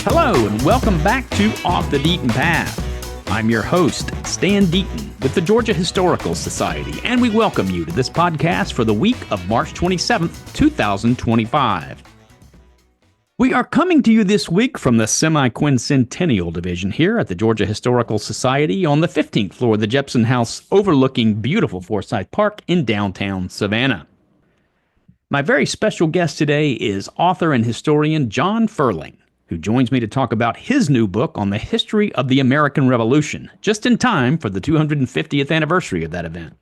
Hello, and welcome back to Off the Deaton Path. I'm your host, Stan Deaton, with the Georgia Historical Society, and we welcome you to this podcast for the week of March 27th, 2025. We are coming to you this week from the semi-quincentennial division here at the Georgia Historical Society on the 15th floor of the Jepson House overlooking beautiful Forsyth Park in downtown Savannah. My very special guest today is author and historian John Ferling, who joins me to talk about his new book on the history of the American Revolution, just in time for the 250th anniversary of that event.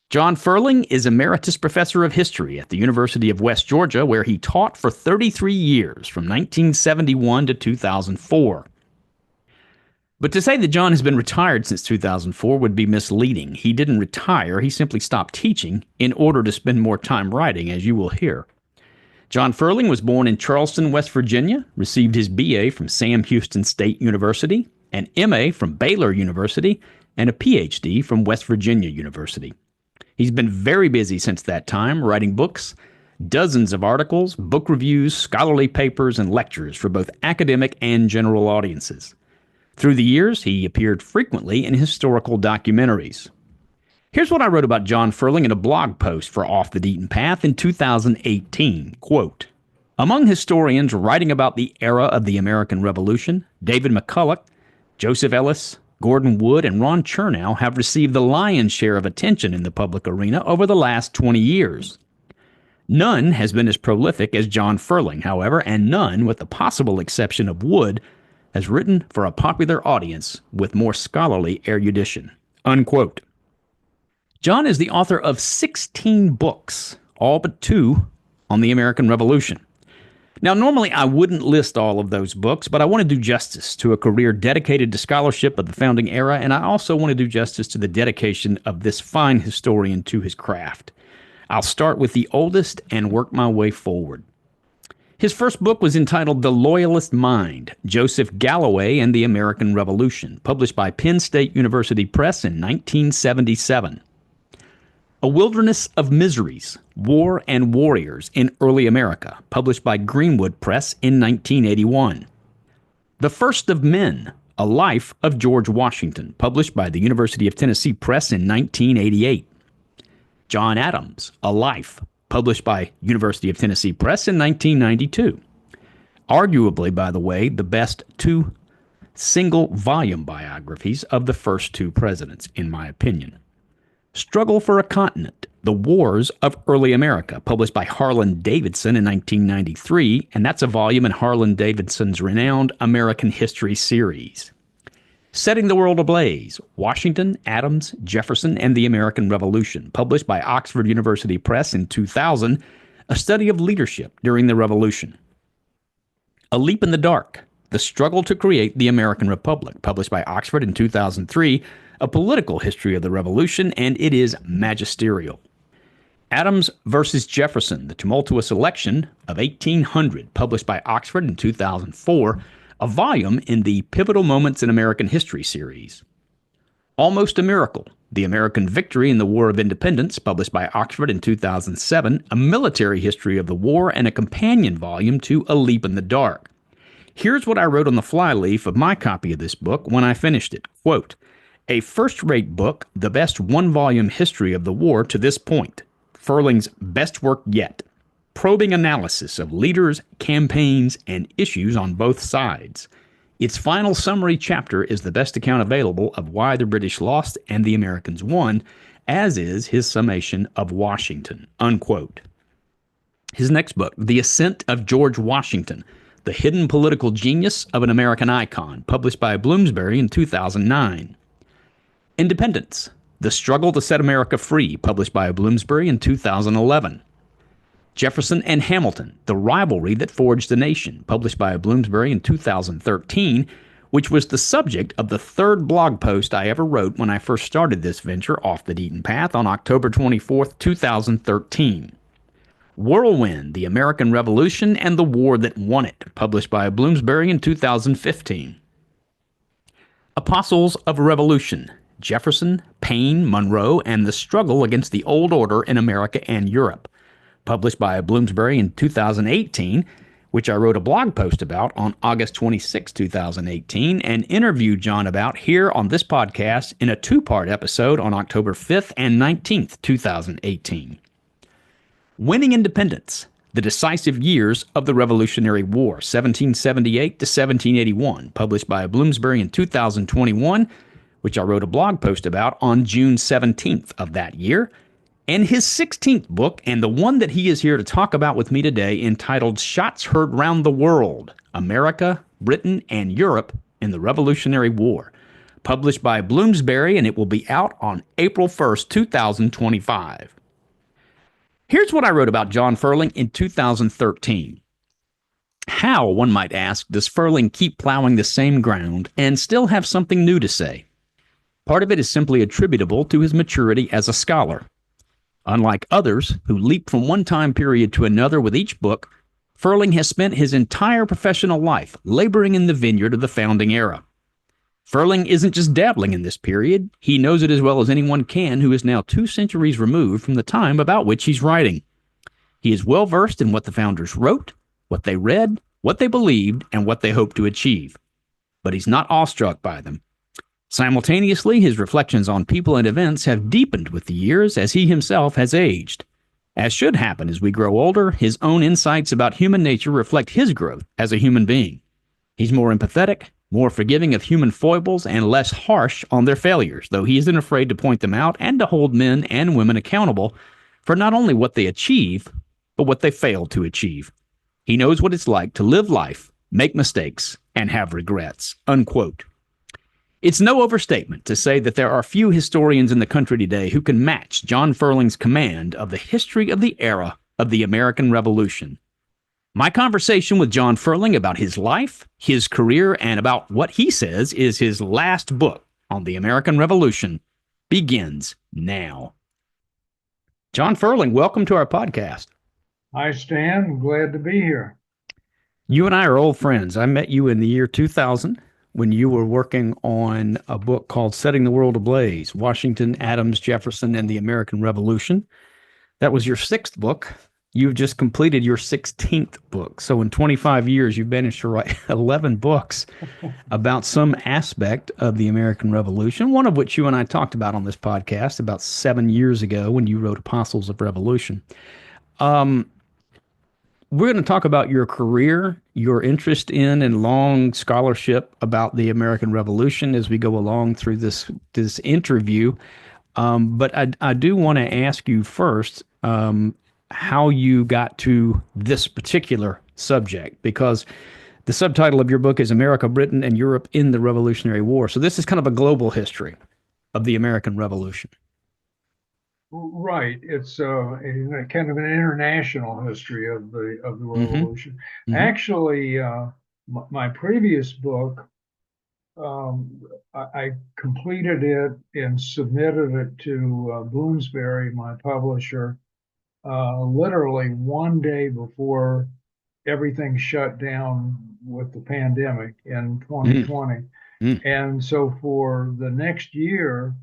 John Ferling is Emeritus Professor of History at the University of West Georgia, where he taught for 33 years, from 1971 to 2004. But to say that John has been retired since 2004 would be misleading. He didn't retire, he simply stopped teaching in order to spend more time writing, as you will hear. John Ferling was born in Charleston, West Virginia, received his BA from Sam Houston State University, an MA from Baylor University, and a PhD from West Virginia University. He's been very busy since that time, writing books, dozens of articles, book reviews, scholarly papers, and lectures for both academic and general audiences. Through the years, he appeared frequently in historical documentaries. Here's what I wrote about John Ferling in a blog post for Off the Deaton Path in 2018. Quote, among historians writing about the era of the American Revolution, David McCulloch, Joseph Ellis, Gordon Wood, and Ron Chernow have received the lion's share of attention in the public arena over the last 20 years. None has been as prolific as John Ferling, however, and none, with the possible exception of Wood, has written for a popular audience with more scholarly erudition. Unquote. John is the author of 16 books, all but 2 on the American Revolution. Now, normally I wouldn't list all of those books, but I want to do justice to a career dedicated to scholarship of the founding era, and I also want to do justice to the dedication of this fine historian to his craft. I'll start with the oldest and work my way forward. His first book was entitled The Loyalist Mind, Joseph Galloway and the American Revolution, published by Penn State University Press in 1977. A Wilderness of Miseries, War and Warriors in Early America, published by Greenwood Press in 1981. The First of Men, A Life of George Washington, published by the University of Tennessee Press in 1988. John Adams, A Life, published by University of Tennessee Press in 1992. Arguably, by the way, the best 2 single-volume biographies of the first 2 presidents, in my opinion. Struggle for a Continent, The Wars of Early America, published by Harlan Davidson in 1993, and that's a volume in Harlan Davidson's renowned American History series. Setting the World Ablaze, Washington, Adams, Jefferson, and the American Revolution, published by Oxford University Press in 2000, a study of leadership during the Revolution. A Leap in the Dark, The Struggle to Create the American Republic, published by Oxford in 2003, a political history of the Revolution, and it is magisterial. Adams versus Jefferson, The Tumultuous Election of 1800, published by Oxford in 2004, a volume in the Pivotal Moments in American History series. Almost a Miracle, The American Victory in the War of Independence, published by Oxford in 2007, a military history of the war and a companion volume to A Leap in the Dark. Here's what I wrote on the flyleaf of my copy of this book when I finished it. Quote, a first-rate book, the best 1-volume history of the war to this point. Ferling's best work yet. Probing analysis of leaders, campaigns, and issues on both sides. Its final summary chapter is the best account available of why the British lost and the Americans won, as is his summation of Washington. Unquote. His next book, The Ascent of George Washington, The Hidden Political Genius of an American Icon, published by Bloomsbury in 2009. Independence, The Struggle to Set America Free, published by Bloomsbury in 2011. Jefferson and Hamilton, The Rivalry That Forged the Nation, published by Bloomsbury in 2013, which was the subject of the 3rd blog post I ever wrote when I first started this venture off the Deaton Path on October 24, 2013. Whirlwind, The American Revolution and the War That Won It, published by Bloomsbury in 2015. Apostles of Revolution, Jefferson, Paine, Monroe, and the Struggle Against the Old Order in America and Europe, published by Bloomsbury in 2018, which I wrote a blog post about on August 26, 2018, and interviewed John about here on this podcast in a two-part episode on October 5th and 19th, 2018. Winning Independence, the Decisive Years of the Revolutionary War, 1778 to 1781, published by Bloomsbury in 2021, which I wrote a blog post about on June 17th of that year, and his 16th book, and the one that he is here to talk about with me today, entitled Shots Heard Round the World, America, Britain, and Europe in the Revolutionary War, published by Bloomsbury, and it will be out on April 1st, 2025. Here's what I wrote about John Ferling in 2013. How, one might ask, does Ferling keep plowing the same ground and still have something new to say? Part of it is simply attributable to his maturity as a scholar. Unlike others who leap from one time period to another with each book, Ferling has spent his entire professional life laboring in the vineyard of the founding era. Ferling isn't just dabbling in this period, he knows it as well as anyone can who is now 2 centuries removed from the time about which he's writing. He is well versed in what the founders wrote, what they read, what they believed, and what they hoped to achieve. But he's not awestruck by them. Simultaneously, his reflections on people and events have deepened with the years as he himself has aged. As should happen as we grow older, his own insights about human nature reflect his growth as a human being. He's more empathetic, more forgiving of human foibles, and less harsh on their failures, though he isn't afraid to point them out and to hold men and women accountable for not only what they achieve, but what they fail to achieve. He knows what it's like to live life, make mistakes, and have regrets. Unquote. It's no overstatement to say that there are few historians in the country today who can match John Ferling's command of the history of the era of the American Revolution. My conversation with John Ferling about his life, his career, and about what he says is his last book on the American Revolution begins now. John Ferling, welcome to our podcast. Hi, Stan. I'm glad to be here. You and I are old friends. I met you in the year 2000 when you were working on a book called Setting the World Ablaze, Washington, Adams, Jefferson, and the American Revolution. That was your 6th book. You've just completed your 16th book. So in 25 years, you've managed to write 11 books about some aspect of the American Revolution, one of which you and I talked about on this podcast about 7 years ago when you wrote Apostles of Revolution. We're going to talk about your career, your interest in and long scholarship about the American Revolution as we go along through this interview. But I do want to ask you first, how you got to this particular subject, because the subtitle of your book is America, Britain, and Europe in the Revolutionary War. So this is kind of a global history of the American Revolution. Right. It's kind of an international history of the Revolution. Mm-hmm. Actually, my previous book, I completed it and submitted it to Bloomsbury, my publisher, literally one day before everything shut down with the pandemic in 2020. And so for the next year,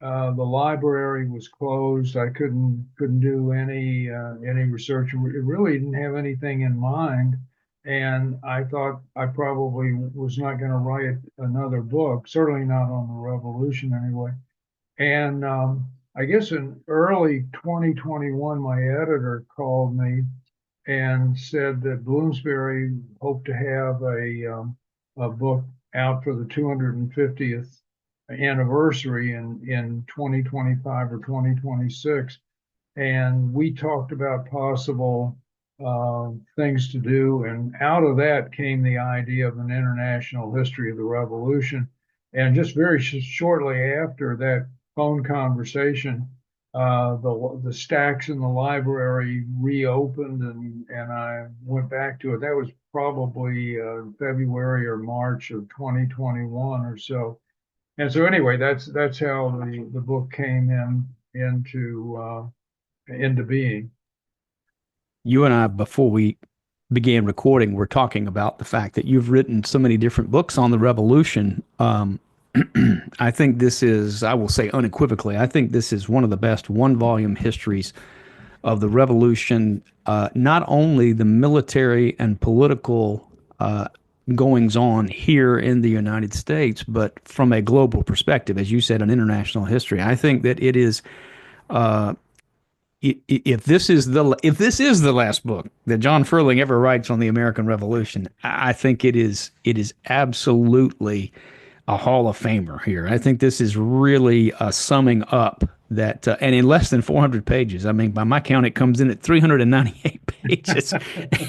the library was closed. I couldn't do any research. It really didn't have anything in mind. And I thought I probably was not going to write another book, certainly not on the Revolution anyway. And I guess in early 2021, my editor called me and said that Bloomsbury hoped to have a book out for the 250th anniversary in 2025 or 2026. And we talked about possible things to do. And out of that came the idea of an international history of the Revolution. And just very shortly after that phone conversation, the stacks in the library reopened, and I went back to it. That was probably February or March of 2021 or so. And so anyway, that's how the book came into being. You and I, before we began recording, were talking about the fact that you've written so many different books on the Revolution. I think this is, I will say unequivocally, I think this is one of the best one-volume histories of the revolution, not only the military and political goings on here in the United States, but from a global perspective, as you said, an international history. I think that it is if this is the last book that John Ferling ever writes on the American Revolution, I think it is absolutely a Hall of Famer here. I think this is really summing up that, and in less than 400 pages. I mean, by my count, it comes in at 398 pages,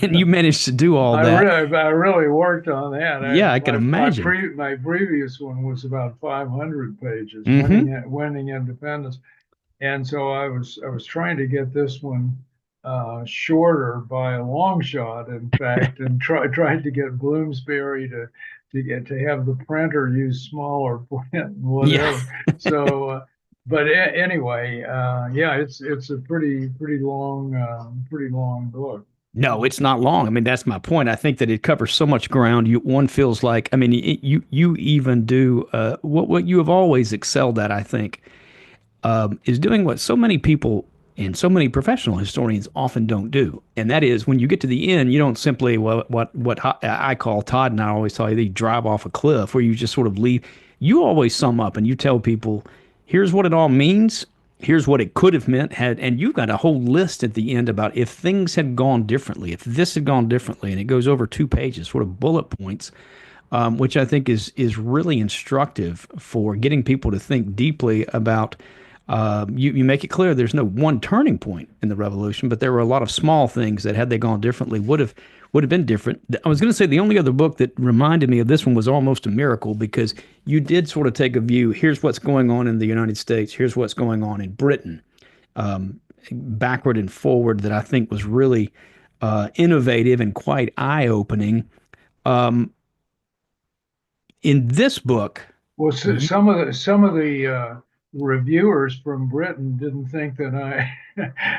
and you managed to do all that. I really worked on that. Yeah, I can imagine. My previous one was about 500 pages, Hmm. winning independence. And so I was trying to get this one shorter by a long shot, in fact, and tried to get Bloomsbury to have the printer use smaller print and Yeah. whatever. So, but anyway, yeah, it's a pretty long book. No, it's not long. I mean, that's my point. I think that it covers so much ground. One feels like, I mean, you even do what you have always excelled at, I think, is doing what so many people and so many professional historians often don't do, and that is when you get to the end, you don't simply what I call Todd and I always tell you, they drive off a cliff where you just sort of leave. You always sum up and you tell people, here's what it all means. Here's what it could have meant had, and you've got a whole list at the end about if things had gone differently, if this had gone differently, and it goes over 2 pages, sort of bullet points, which I think is really instructive for getting people to think deeply about. You make it clear there's no one turning point in the revolution, but there were a lot of small things that, had they gone differently, would have been different. I was going to say the only other book that reminded me of this one was Almost a Miracle, because you did sort of take a view. Here's what's going on in the United States. Here's what's going on in Britain, backward and forward. That I think was really innovative and quite eye-opening. In this book, Well, you, some of the reviewers from Britain didn't think that I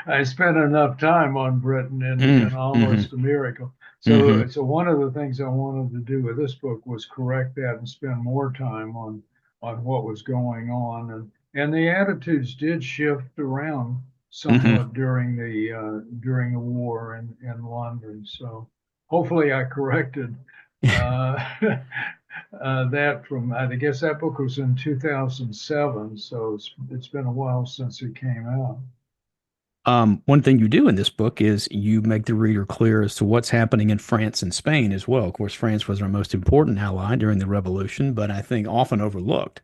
I spent enough time on Britain in mm-hmm, Almost a Miracle. mm-hmm, So one of the things I wanted to do with this book was correct that and spend more time on what was going on, and the attitudes did shift around mm-hmm. somewhat during the war in London. So hopefully I corrected uh, that from, I guess that book was in 2007, so it's been a while since it came out. One thing you do in this book is you make the reader clear as to what's happening in France and Spain as well. Of course, France was our most important ally during the Revolution, but I think often overlooked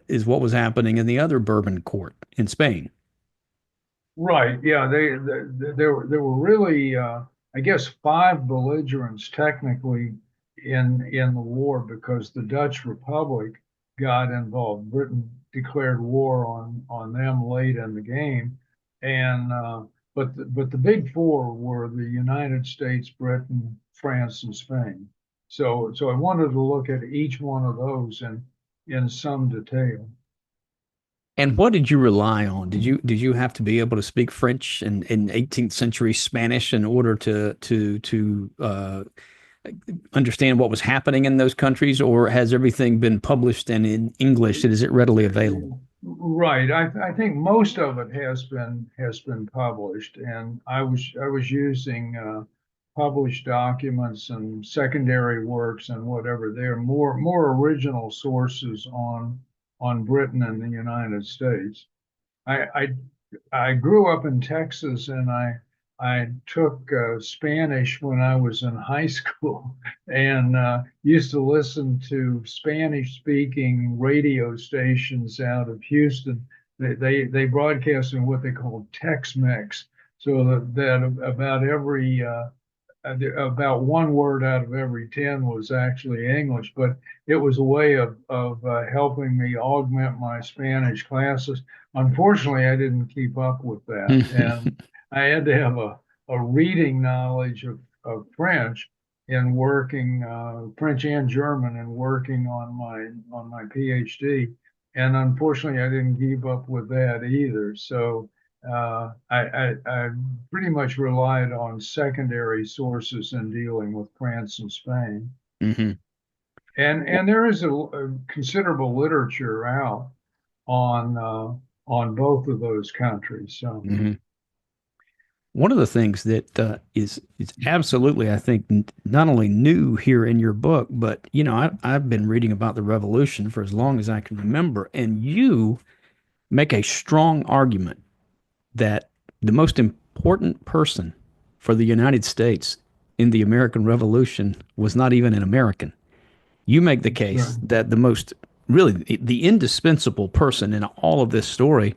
is what was happening in the other Bourbon court in Spain. Right. Yeah. There were really, I guess, five belligerents technically in the war because the Dutch Republic got involved. Britain declared war on them late in the game, and but the big four were the United States, Britain, France, and Spain. So I wanted to look at each one of those in some detail. And what did you rely on? Did you have to be able to speak French and 18th century Spanish in order to understand what was happening in those countries, or has everything been published and in English, and is it readily available? Right. I think most of it has been published, and I was using published documents and secondary works and whatever. They're more original sources on Britain and the United States. I I grew up in Texas, and I took Spanish when I was in high school, and used to listen to Spanish-speaking radio stations out of Houston. They broadcast in what they call Tex-Mex, so that about one word out of every 10 was actually English, but it was a way of helping me augment my Spanish classes. Unfortunately, I didn't keep up with that, and I had to have a reading knowledge of French in working French and German and working on my PhD. And unfortunately, I didn't keep up with that either. So I pretty much relied on secondary sources in dealing with France and Spain. Hmm. And there is a considerable literature out on both of those countries. So Hmm. One of the things that is absolutely, I think, not only new here in your book, but I've been reading about the Revolution for as long as I can remember, and you make a strong argument that the most important person for the United States in the American Revolution was not even an American. You make the Right. case that the most, really, the indispensable person in all of this story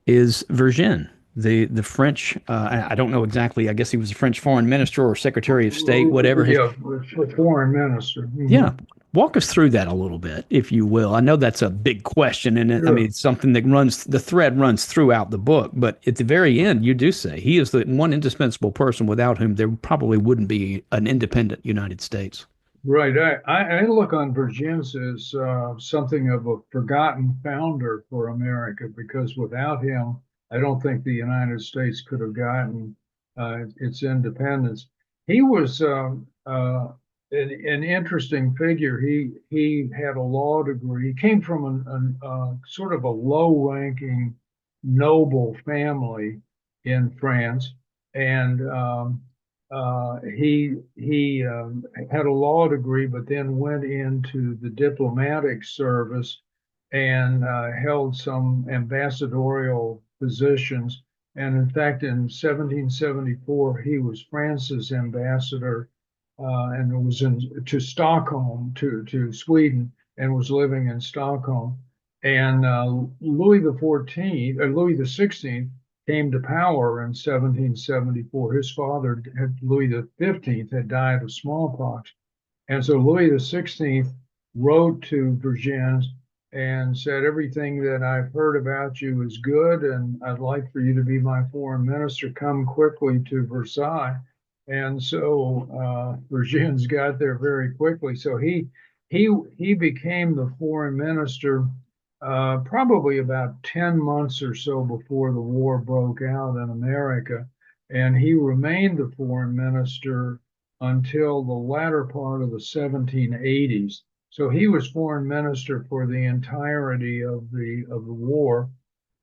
is Vergennes, the French. I don't know exactly. I guess he was a French foreign minister or secretary of state, whatever his. Yeah, for foreign minister. Yeah, walk us through that a little bit, if you will. I know that's a big question, and I mean Sure. it's something that the thread runs throughout the book. But at the very end, you do say he is the one indispensable person without whom there probably wouldn't be an independent United States. Right. I look on Vergennes as something of a forgotten founder for America because without him, I don't think the United States could have gotten its independence. He was an interesting figure. He had a law degree. He came from sort of a low-ranking noble family in France, and he had a law degree, but then went into the diplomatic service and held some ambassadorial positions. And in fact, in 1774, he was France's ambassador and was to Stockholm, to Sweden, and was living in Stockholm. And Louis the 14th, or Louis the 16th, came to power in 1774. His father, Louis the 15th, had died of smallpox. And so Louis the 16th wrote to Vergennes and said, everything that I've heard about you is good, and I'd like for you to be my foreign minister. Come quickly to Versailles. And so Vergennes got there very quickly. So he became the foreign minister probably about 10 months or so before the war broke out in America. And he remained the foreign minister until the latter part of the 1780s. So he was foreign minister for the entirety of the war,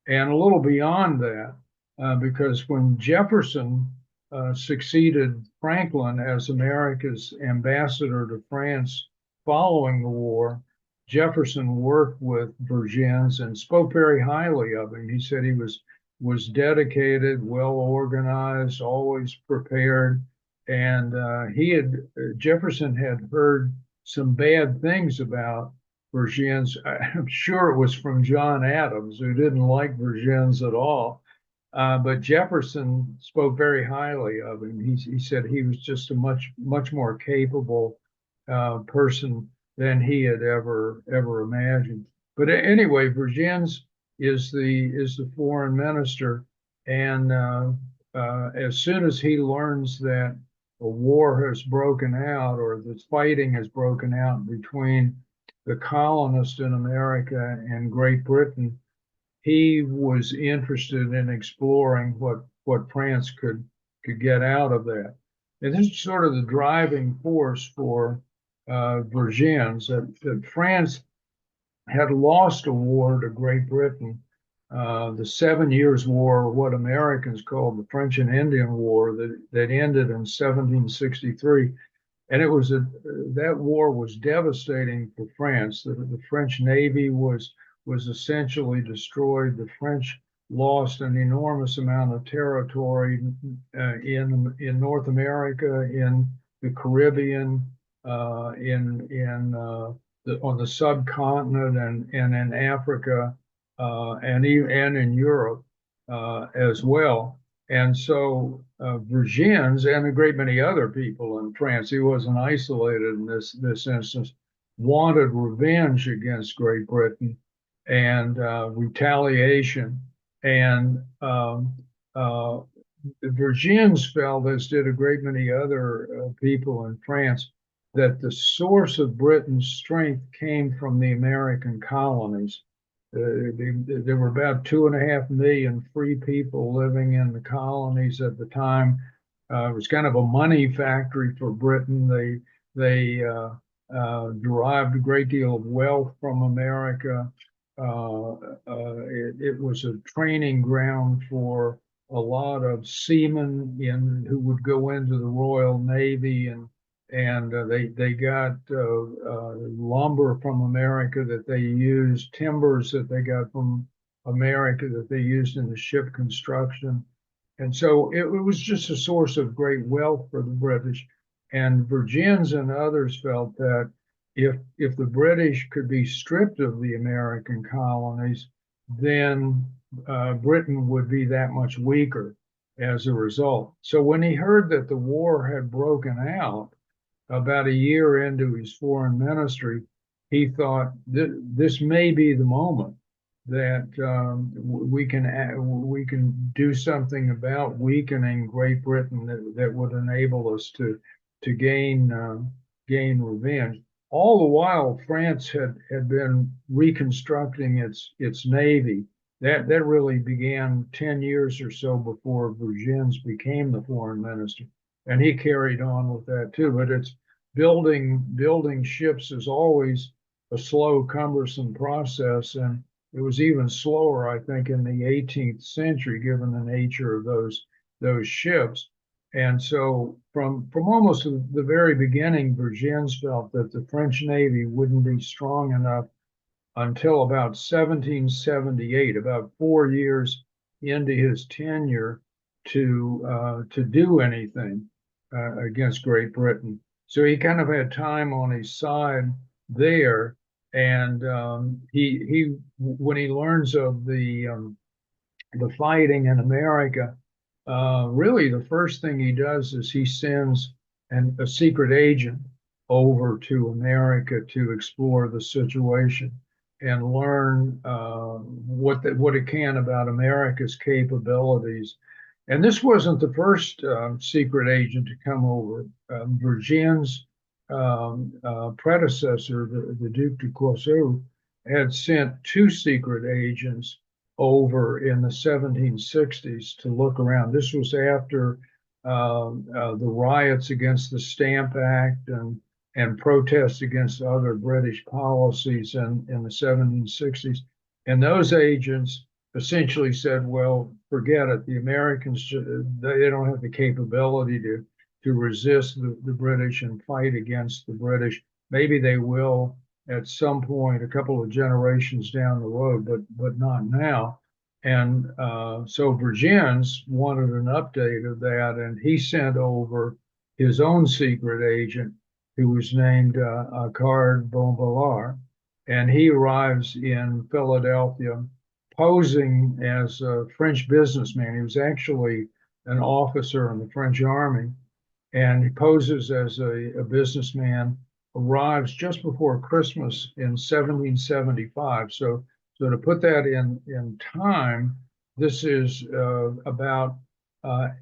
and a little beyond that, because when Jefferson succeeded Franklin as America's ambassador to France following the war, Jefferson worked with Vergennes and spoke very highly of him. He said he was dedicated, well organized, always prepared, and Jefferson had heard some bad things about Vergennes. I'm sure it was from John Adams, who didn't like Vergennes at all. But Jefferson spoke very highly of him. He said he was just a much more capable person than he had ever imagined. But anyway, Vergennes is the foreign minister, and as soon as he learns that a war has broken out or the fighting has broken out between the colonists in America and Great Britain, he was interested in exploring what France could get out of that. And this is sort of the driving force for Vergennes, that France had lost a war to Great Britain, the 7 Years' War, or what Americans called the French and Indian War, that ended in 1763. And that war was devastating for France. The French Navy was essentially destroyed. The French lost an enormous amount of territory in North America, in the Caribbean, on the subcontinent, and in Africa, and in Europe as well. And so Vergennes and a great many other people in France, he wasn't isolated in this instance, wanted revenge against Great Britain and retaliation. And Vergennes felt, as did a great many other people in France, that the source of Britain's strength came from the American colonies. There were about 2.5 million free people living in the colonies at the time. It was kind of a money factory for Britain. They derived a great deal of wealth from America. It was a training ground for a lot of seamen who would go into the Royal Navy, and they got lumber from America that they used, timbers that they got from America that they used in the ship construction. And so it was just a source of great wealth for the British. And Virginians and others felt that if the British could be stripped of the American colonies, then Britain would be that much weaker as a result. So when he heard that the war had broken out about a year into his foreign ministry, he thought this may be the moment that we can do something about weakening Great Britain that would enable us to gain revenge. All the while, France had been reconstructing its navy. That really began 10 years or so before Vergennes became the foreign minister, and he carried on with that too. But it's building ships is always a slow, cumbersome process, and it was even slower, I think, in the 18th century, given the nature of those ships. And so from almost the very beginning, Vergennes felt that the French Navy wouldn't be strong enough until about 1778, about 4 years into his tenure, to do anything against Great Britain. So he kind of had time on his side there, and he when he learns of the fighting in America, really the first thing he does is he sends a secret agent over to America to explore the situation and learn what it can about America's capabilities. And this wasn't the first secret agent to come over. Vergennes' predecessor, the Duc de Choiseul, had sent two secret agents over in the 1760s to look around. This was after the riots against the Stamp Act and protests against other British policies in the 1760s. And those agents essentially said, well, forget it. The Americans, they don't have the capability to resist the British and fight against the British. Maybe they will at some point, a couple of generations down the road, but not now. And so Vergennes wanted an update of that, and he sent over his own secret agent, who was named Accard Bonvillars, and he arrives in Philadelphia posing as a French businessman. He was actually an officer in the French army, and he poses as a businessman, arrives just before Christmas in 1775. So to put that in time, this is about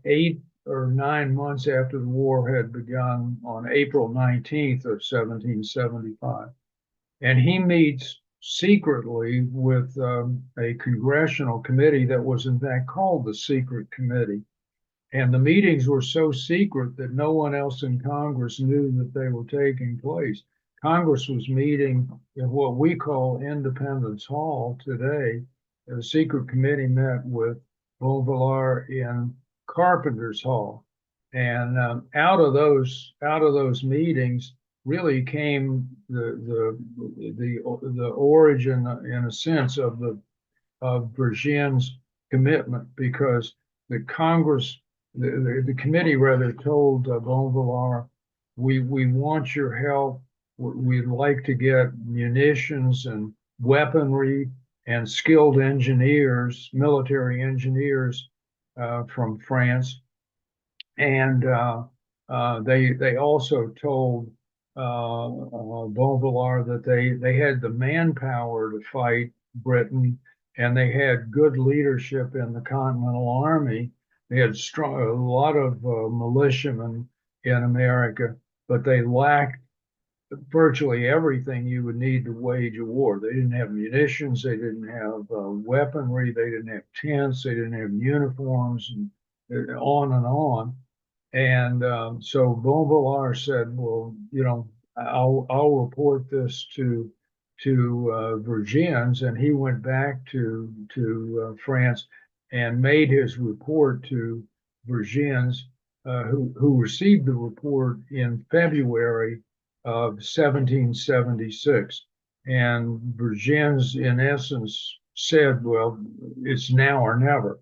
8 or 9 months after the war had begun on April 19th of 1775. And he meets secretly with a congressional committee that was in fact called the Secret Committee. And the meetings were so secret that no one else in Congress knew that they were taking place. Congress was meeting in what we call Independence Hall today. The secret committee met with Bonvillars in Carpenter's Hall. And out of those meetings really came the origin, in a sense, of Vergennes' commitment, because the Congress, the committee rather, told Bonvillars, we want your help. We'd like to get munitions and weaponry and skilled engineers, military engineers from France. And they also told Bonvillars that they had the manpower to fight Britain, and they had good leadership in the Continental Army. They had a lot of militiamen in America, but they lacked virtually everything you would need to wage a war. They didn't have munitions, they didn't have weaponry, they didn't have tents, they didn't have uniforms, and on and on. And so Bonvillars said, well, I'll report this to Vergennes, and he went back to France. and made his report to Vergennes, who received the report in February of 1776. And Vergennes, in essence, said, well, it's now or never.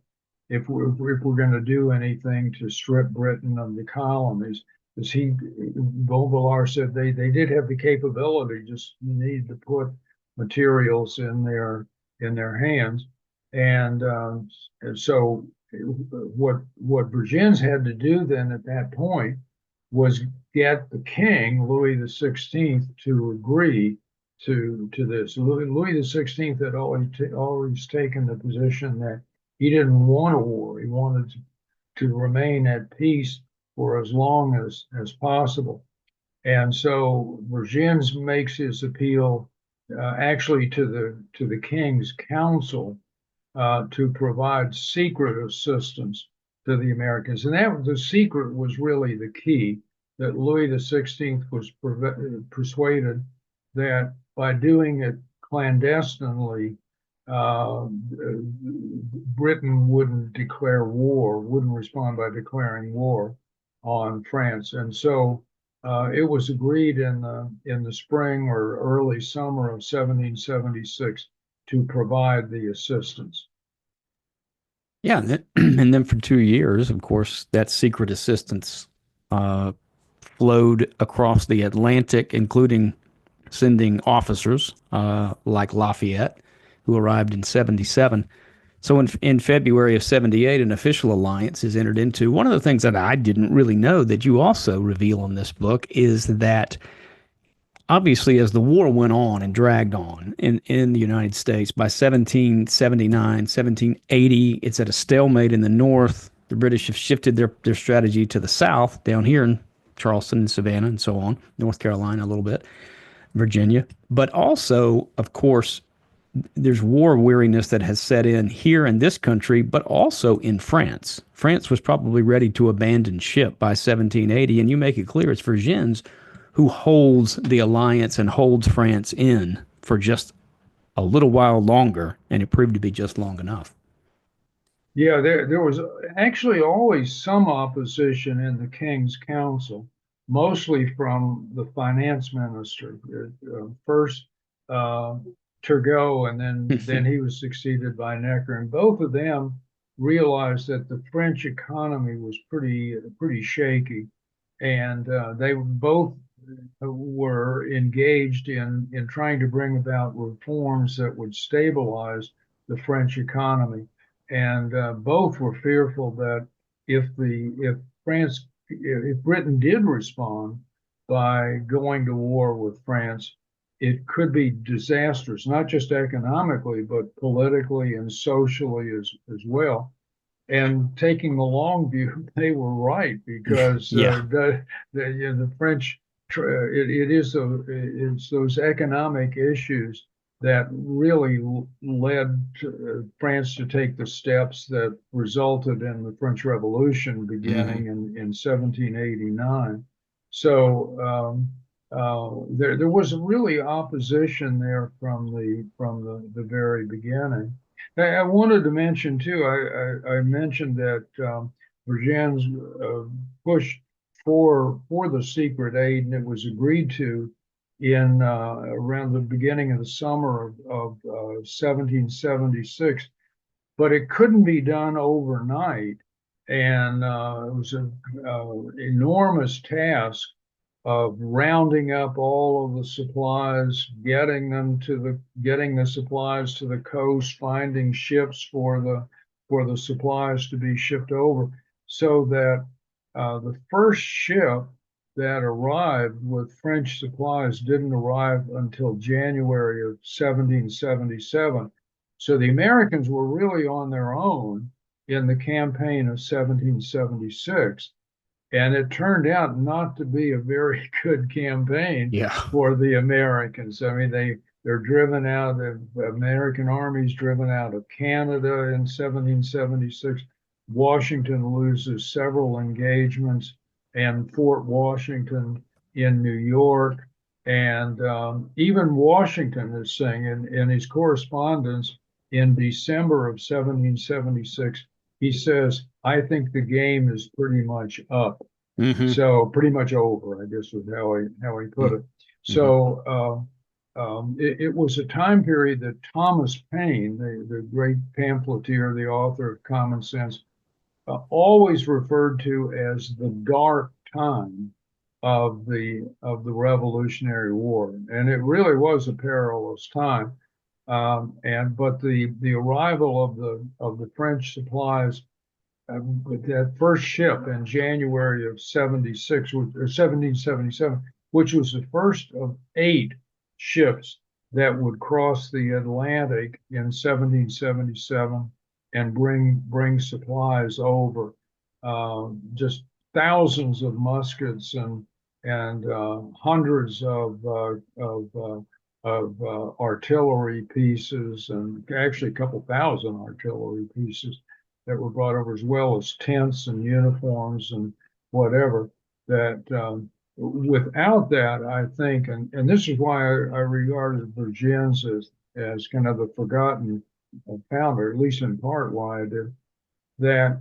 If we're going to do anything to strip Britain of the colonies, as Vaugelas said, they did have the capability, just need to put materials in their hands. And so what Vergennes had to do then at that point was get the king, Louis XVI, to agree to this. Louis XVI had always taken the position that he didn't want a war. He wanted to remain at peace for as long as possible. And so Vergennes makes his appeal actually to the king's council to provide secret assistance to the Americans. And that the secret was really the key, that Louis XVI was persuaded that by doing it clandestinely, Britain wouldn't declare war, wouldn't respond by declaring war on France. And so it was agreed in the spring or early summer of 1776 to provide the assistance. Yeah, and then for 2 years, of course, that secret assistance flowed across the Atlantic, including sending officers like Lafayette, who arrived in 77. So in February of 78, an official alliance is entered into. One of the things that I didn't really know that you also reveal in this book is that obviously, as the war went on and dragged on in the United States, by 1779, 1780, it's at a stalemate in the North. The British have shifted their strategy to the South, down here in Charleston and Savannah and so on, North Carolina a little bit, Virginia. But also, of course, there's war weariness that has set in here in this country, but also in France. France was probably ready to abandon ship by 1780, and you make it clear it's Vergennes who holds the alliance and holds France in for just a little while longer, and it proved to be just long enough. Yeah, there was actually always some opposition in the King's Council, mostly from the finance ministry. First, Turgot, and then he was succeeded by Necker, and both of them realized that the French economy was pretty shaky, and they both were engaged in trying to bring about reforms that would stabilize the French economy. And both were fearful that if Britain did respond by going to war with France, it could be disastrous, not just economically, but politically and socially as well. And taking the long view, they were right, because Yeah. the French, it's those economic issues that really led France to take the steps that resulted in the French Revolution beginning in 1789. So there was really opposition there from the very beginning. I wanted to mention too. I mentioned that Vergennes pushed for the secret aid, and it was agreed to in around the beginning of the summer of 1776, but it couldn't be done overnight, and it was an enormous task of rounding up all of the supplies, getting the supplies to the coast, finding ships for the supplies to be shipped over, so that the first ship that arrived with French supplies didn't arrive until January of 1777. So the Americans were really on their own in the campaign of 1776. And it turned out not to be a very good campaign Yeah. for the Americans. I mean, they're driven out of American armies, driven out of Canada in 1776. Washington loses several engagements, and Fort Washington in New York. And even Washington is saying in his correspondence, in December of 1776, he says, "I think the game is pretty much up." Mm-hmm. So pretty much over, I guess, was how he put it. Mm-hmm. So it was a time period that Thomas Paine, the great pamphleteer, the author of Common Sense, always referred to as the dark time of the Revolutionary War, and it really was a perilous time. But the arrival of the French supplies with that first ship in January of 76 or 1777, which was the first of 8 ships that would cross the Atlantic in 1777 and bring supplies over. Just thousands of muskets and hundreds of artillery pieces, and actually a couple thousand artillery pieces that were brought over, as well as tents and uniforms and whatever. That without that, I think, and this is why I regarded Vergennes as kind of the forgotten founder, at least in part why I did, that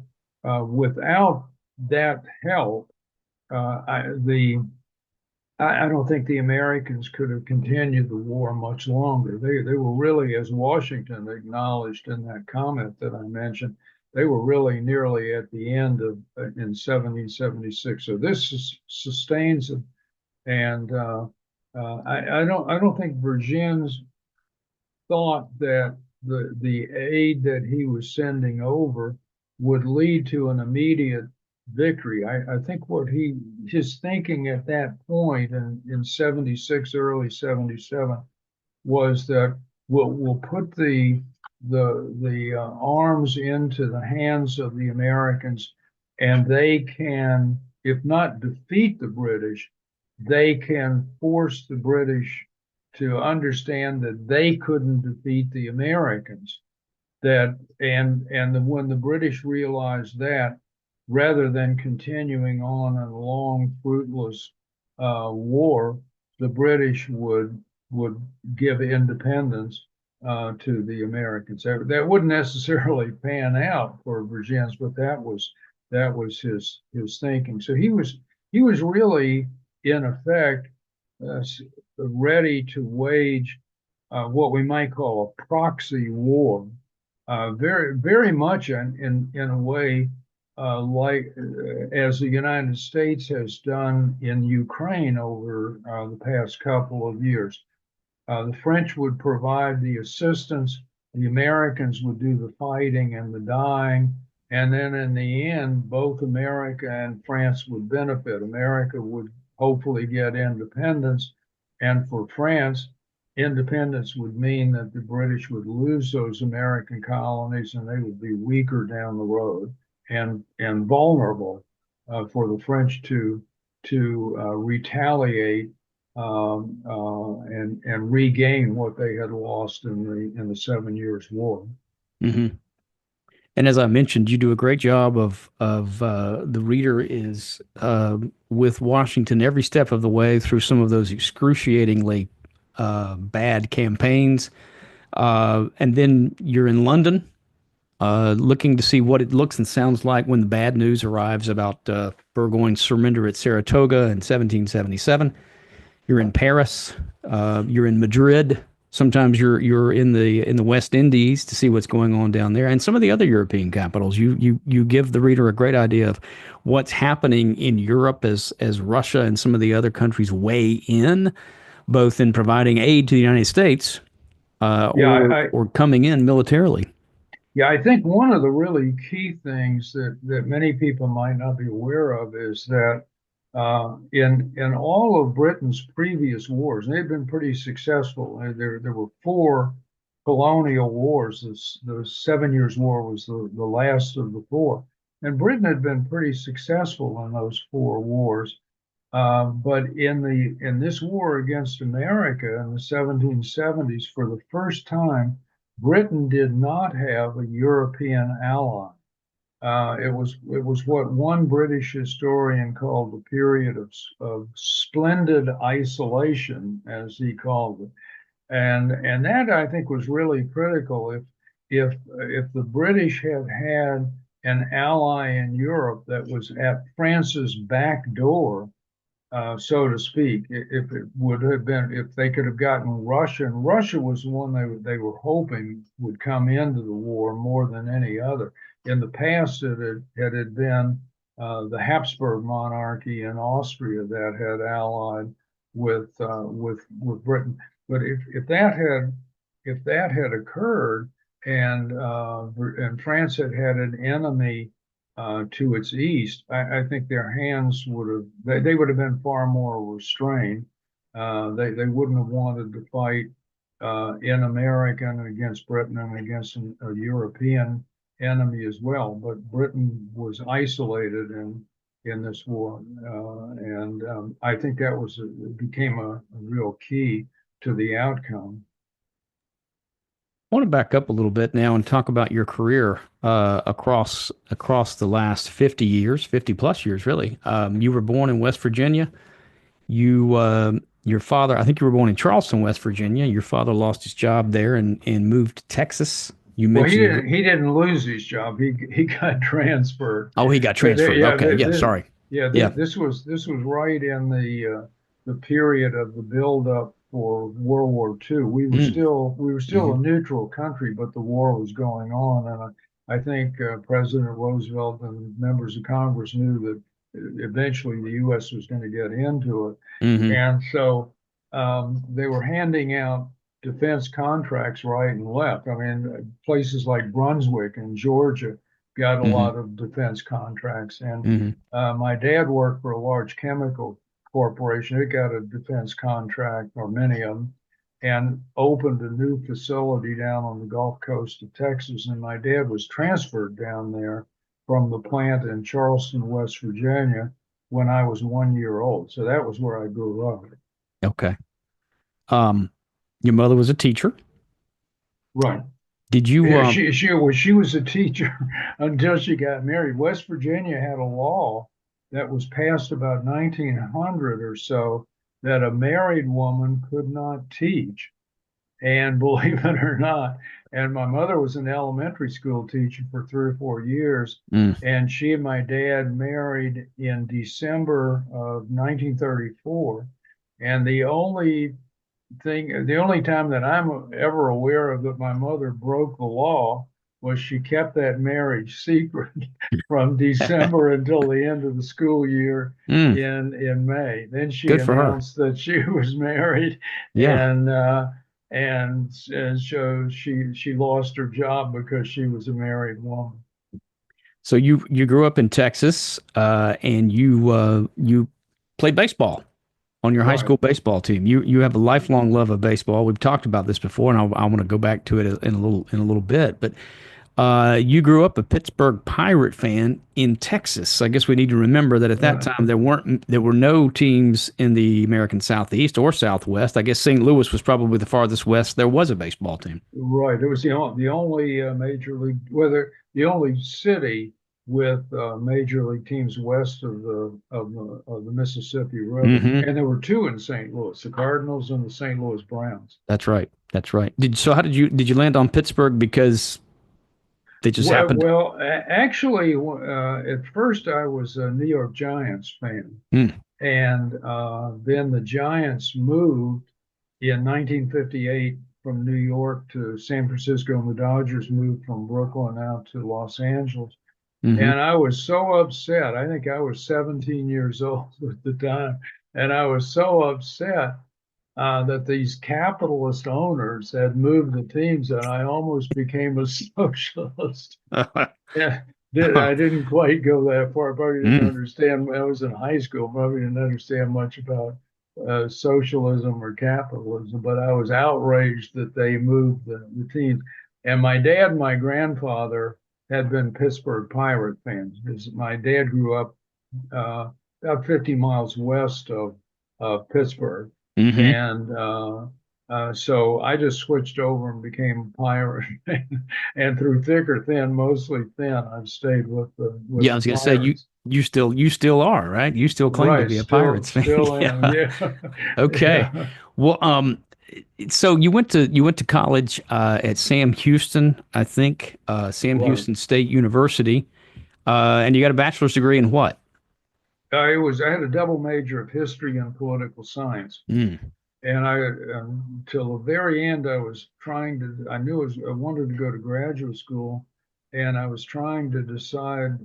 without that help, I don't think the Americans could have continued the war much longer. They were really, as Washington acknowledged in that comment that I mentioned, they were really nearly at the end of in 1776. So this sustains it, and I don't think Vergennes thought that the aid that he was sending over would lead to an immediate victory. I think his thinking at that point in 76, early 77, was that we'll put the arms into the hands of the Americans, and they can, if not defeat the British, they can force the British to understand that they couldn't defeat the Americans. When the British realized that, rather than continuing on in a long, fruitless war, the British would give independence to the Americans. That wouldn't necessarily pan out for Vergennes, but that was his thinking. So he was really, in effect, uh, ready to wage what we might call a proxy war, very very much in a way like as the United States has done in Ukraine over the past couple of years. The French would provide the assistance, the Americans would do the fighting and the dying, and then in the end, both America and France would benefit. America would hopefully get independence, and for France, independence would mean that the British would lose those American colonies and they would be weaker down the road and vulnerable for the French to retaliate and regain what they had lost in the 7 Years' War. Mm-hmm. And as I mentioned, you do a great job of the reader is with Washington every step of the way through some of those excruciatingly bad campaigns, and then you're in London, looking to see what it looks and sounds like when the bad news arrives about Burgoyne's surrender at Saratoga in 1777. You're in Paris. You're in Madrid. Sometimes you're in the West Indies to see what's going on down there, and some of the other European capitals. You give the reader a great idea of what's happening in Europe as Russia and some of the other countries weigh in, both in providing aid to the United States, Yeah, or coming in militarily. yeah, I think one of the really key things that many people might not be aware of is that in all of Britain's previous wars, and they've been pretty successful. There were 4 colonial wars. The 7 Years' War was the last of the 4, and Britain had been pretty successful in those 4 wars. But in this war against America in the 1770s, for the first time, Britain did not have a European ally. It was what one British historian called the period of splendid isolation, as he called it, and that I think was really critical. if the British had had an ally in Europe that was at France's back door, so to speak, if it would have been, if they could have gotten Russia, and Russia was the one they were hoping would come into the war more than any other. In the past, it had been the Habsburg monarchy in Austria that had allied with Britain. But if that had occurred, and France had had an enemy to its east, I think their hands would have they would have been far more restrained. They wouldn't have wanted to fight in America and against Britain and against a European enemy as well. But Britain was isolated in this war, and I think that became a real key to the outcome. I want to back up a little bit now and talk about your career across the last 50 years, 50 plus years, really. You were born in West Virginia. Your father, I think you were born in Charleston, West Virginia. Your father lost his job there and moved to Texas. You Well, he mentioned, didn't. He didn't lose his job. He got transferred. oh, he got transferred. Yeah, Okay, yeah, sorry. Yeah. this was right in the period of the buildup for World War II. Mm, We were still hmm a neutral country, but the war was going on, and I think President Roosevelt and members of Congress knew that eventually the U.S. was going to get into it, hmm and so they were handing out defense contracts right and left. I mean, places like Brunswick and Georgia got a hmm lot of defense contracts. And hmm my dad worked for a large chemical corporation. It got a defense contract, or many of them, and opened a new facility down on the Gulf Coast of Texas. And my dad was transferred down there from the plant in Charleston, West Virginia, when I was 1 year old. So that was where I grew up. Okay. Um, your mother was a teacher. Right. Did you, Yeah, she was a teacher until she got married. West Virginia had a law that was passed about 1900 or so that a married woman could not teach. And believe it or not, and my mother was an elementary school teacher for 3 or 4 years, mm, and she and my dad married in December of 1934. And the only time that I'm ever aware of that my mother broke the law was she kept that marriage secret from December until the end of the school year mm, in May. Then she good for her. announced that she was married, Yeah. and so she lost her job because she was a married woman. So you grew up in Texas, and you played baseball on your high Right. school baseball team. You have a lifelong love of baseball. We've talked about this before, and I want to go back to it in a little bit. But you grew up a Pittsburgh Pirate fan in Texas. I guess we need to remember that at that Right. time there were no teams in the American Southeast or Southwest. I guess St. Louis was probably the farthest west there was a baseball team. Right. It was the only major league, whether the only city with major league teams west of the Mississippi River, Hmm and there were two in St. Louis: the Cardinals and the St. Louis Browns. That's right. That's right. How did you land on Pittsburgh because they just happened? Actually, at first I was a New York Giants fan, Mm, and then the Giants moved in 1958 from New York to San Francisco, and the Dodgers moved from Brooklyn out to Los Angeles. hmm And I was so upset. I think I was 17 years old at the time. And I was so upset that these capitalist owners had moved the teams that I almost became a socialist. Yeah, I didn't quite go that far. Probably didn't Mm, understand. I was in high school. Probably didn't understand much about socialism or capitalism. But I was outraged that they moved the teams. And my dad and my grandfather had been Pittsburgh Pirate fans. My dad grew up about 50 miles west of Pittsburgh, hmm and so I just switched over and became a pirate. And through thick or thin, mostly thin, I've stayed with Yeah, I the was gonna say Pirates. you still are, right? You still claim to Right, be a Pirates fan. still am. Yeah. Yeah, Okay. yeah. Well, So you went to college at Sam Houston, I think, Sam Right. Houston State University, and you got a bachelor's degree in what? I had a double major of history and political science. Mm. And till the very end, I knew I wanted to go to graduate school, and I was trying to decide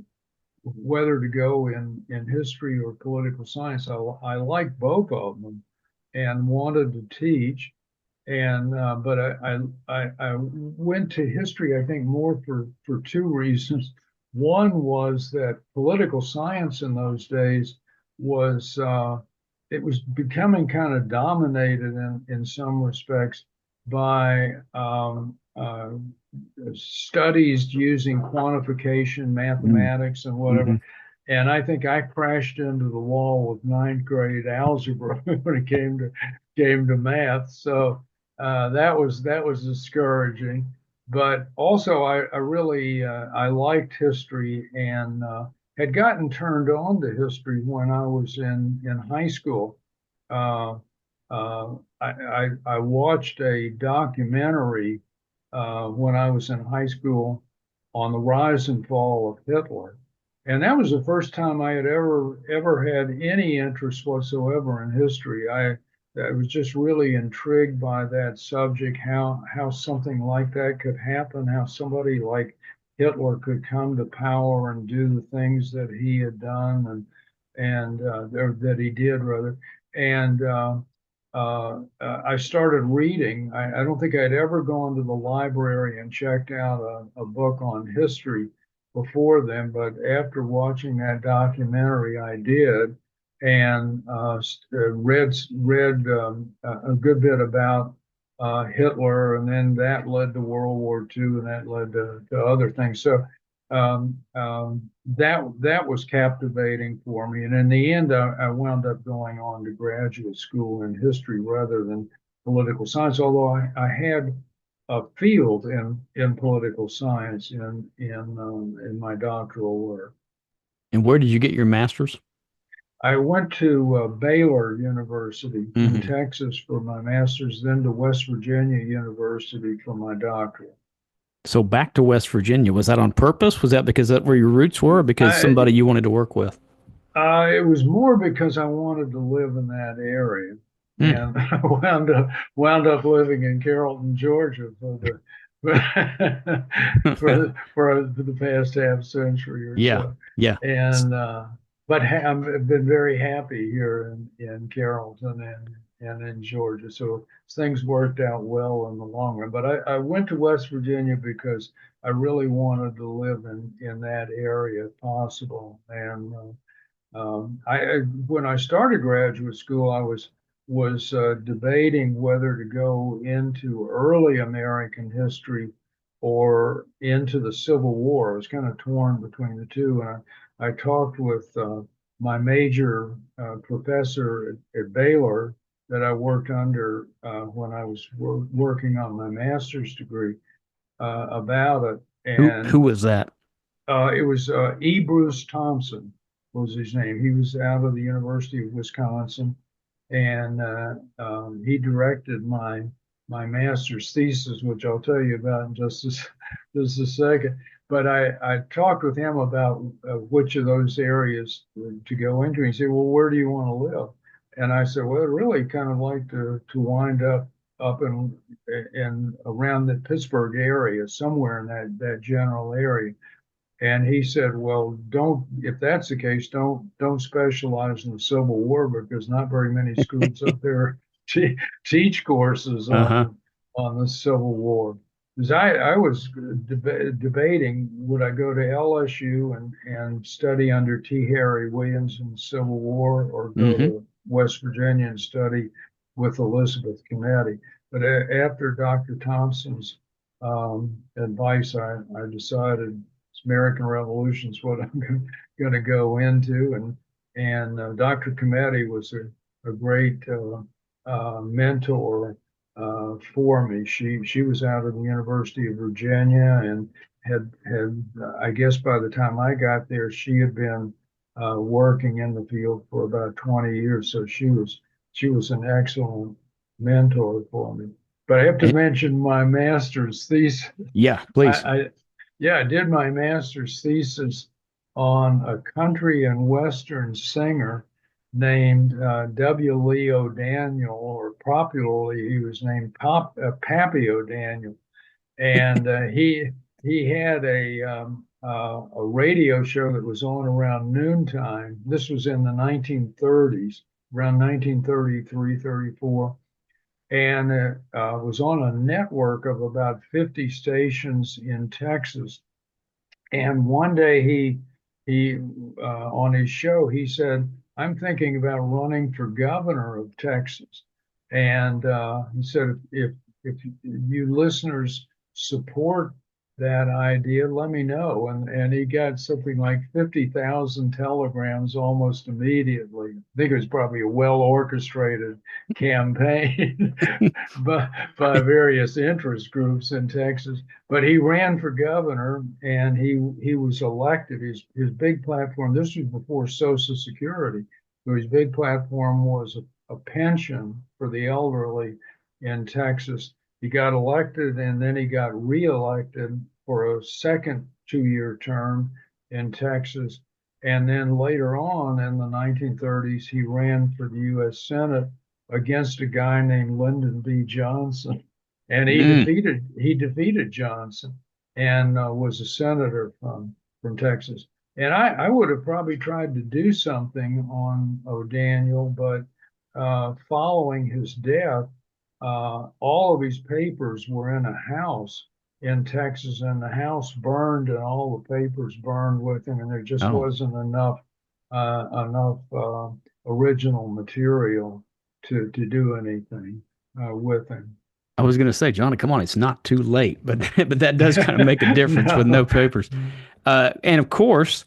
whether to go in history or political science. I liked both of them and wanted to teach. And but I went to history, I think, more for two reasons. One was that political science in those days was it was becoming kind of dominated in some respects by studies using quantification, Mm. mathematics, and Hmm. whatever. And I think I crashed into the wall with ninth grade algebra when it came to math. So that was discouraging. But also, I really I liked history and had gotten turned on to history when I was in high school. Uh, I watched a documentary when I was in high school on the rise and fall of Hitler. And that was the first time I had ever had any interest whatsoever in history. I was just really intrigued by that subject, how something like that could happen, how somebody like Hitler could come to power and do the things that he had done and that he did rather. And I started reading. I don't think I'd ever gone to the library and checked out a book on history before then, but after watching that documentary, I did, and read a good bit about Hitler, and then that led to World War II, and that led to other things. So that was captivating for me. And in the end, I wound up going on to graduate school in history rather than political science, although I had a field in political science in my doctoral work. And where did you get your master's? I went to Baylor University in Hmm. Texas for my master's, then to West Virginia University for my doctorate. So back to West Virginia. Was that on purpose? Was that because that where your roots were, or because I, somebody you wanted to work with? It was more because I wanted to live in that area, Mm. and I wound up living in Carrollton, Georgia for the past half century or Yeah. so, Yeah. and but I've been very happy here in Carrollton and in Georgia, so things worked out well in the long run. But I went to West Virginia because I really wanted to live in that area if possible, and when I started graduate school, I was debating whether to go into early American history or into the Civil War. I was kind of torn between the two, and I talked with my major professor at Baylor that I worked under when I was working on my master's degree about it, Who and was that? it was E. Bruce Thompson was his name. He was out of the University of Wisconsin, and he directed my master's thesis, which I'll tell you about in just a second. But I talked with him about which of those areas to go into. He said, "Well, where do you want to live?" And I said, "Well, I'd really kind of like to wind up in around the Pittsburgh area, somewhere in that general area." And he said, "Well, don't if that's the case, don't specialize in the Civil War because not very many schools up there te- teach courses Uh-huh. on the Civil War." Because I was debating would I go to LSU and study under T. Harry Williams in the Civil War or go Hmm. to West Virginia and study with Elizabeth Kennedy. But after Dr. Thompson's advice, I decided American Revolution is what I'm going to go into, and Dr. Cometti was a great mentor for me. She was out of the University of Virginia and had I guess by the time I got there, she had been working in the field for about 20 years. So she was an excellent mentor for me. But I have to And, mention my master's thesis. yeah, I, please. I yeah, I did my master's thesis on a country and western singer named W. Leo Daniel, or popularly he was named Pappy O'Daniel, and he had a radio show that was on around noontime. This was in the 1930s, around 1933, 34, and it was on a network of about 50 stations in Texas. And one day he on his show he said, "I'm thinking about running for governor of Texas." And he said, if you listeners support that idea, let me know. And he got something like 50,000 telegrams almost immediately. I think it was probably a well orchestrated campaign by various interest groups in Texas. But he ran for governor and he was elected. His big platform, this was before Social Security, so his big platform was a pension for the elderly in Texas. He got elected and then he got reelected for a second 2-year term in Texas. And then later on in the 1930s, he ran for the U.S. Senate against a guy named Lyndon B. Johnson. And Mm. he defeated Johnson and was a senator from Texas. And I would have probably tried to do something on O'Daniel, but following his death, all of his papers were in a house in Texas, and the house burned, and all the papers burned with him, and there just Oh, wasn't enough original material to do anything with him. I was going to say, Johnny, come on, it's not too late, but but that does kind of make a difference with no No. papers. And of course,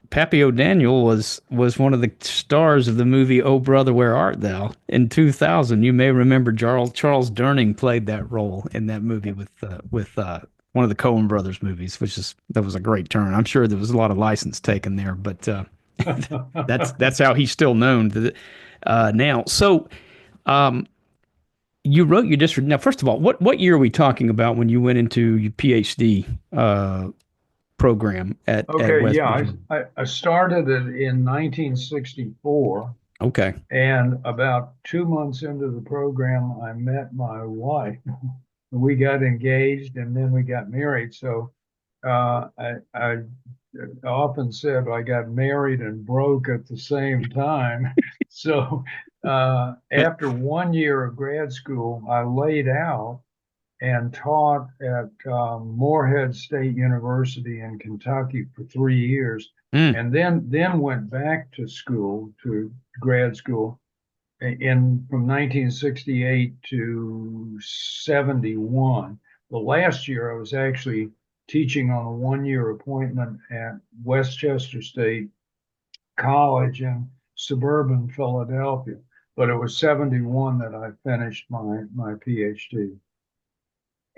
Pappy O'Daniel was one of the stars of the movie "Oh Brother, Where Art Thou" in 2000. You may remember Charles Durning played that role in that movie with one of the Coen brothers movies, that was a great turn. I'm sure there was a lot of license taken there, but that's how he's still known now. So you wrote your district. Now, first of all, what year are we talking about when you went into your PhD program at Okay, West yeah, Virginia? I started it in 1964, Okay. and about 2 months into the program, I met my wife. We got engaged, and then we got married. So I often said I got married and broke at the same time. So after 1 year of grad school, I laid out and taught at Morehead State University in Kentucky for 3 years, Mm. and then went back to school, to grad school, in from 1968 to 71. The last year I was actually teaching on a 1 year appointment at Westchester State College in suburban Philadelphia. But it was 71 that I finished my PhD.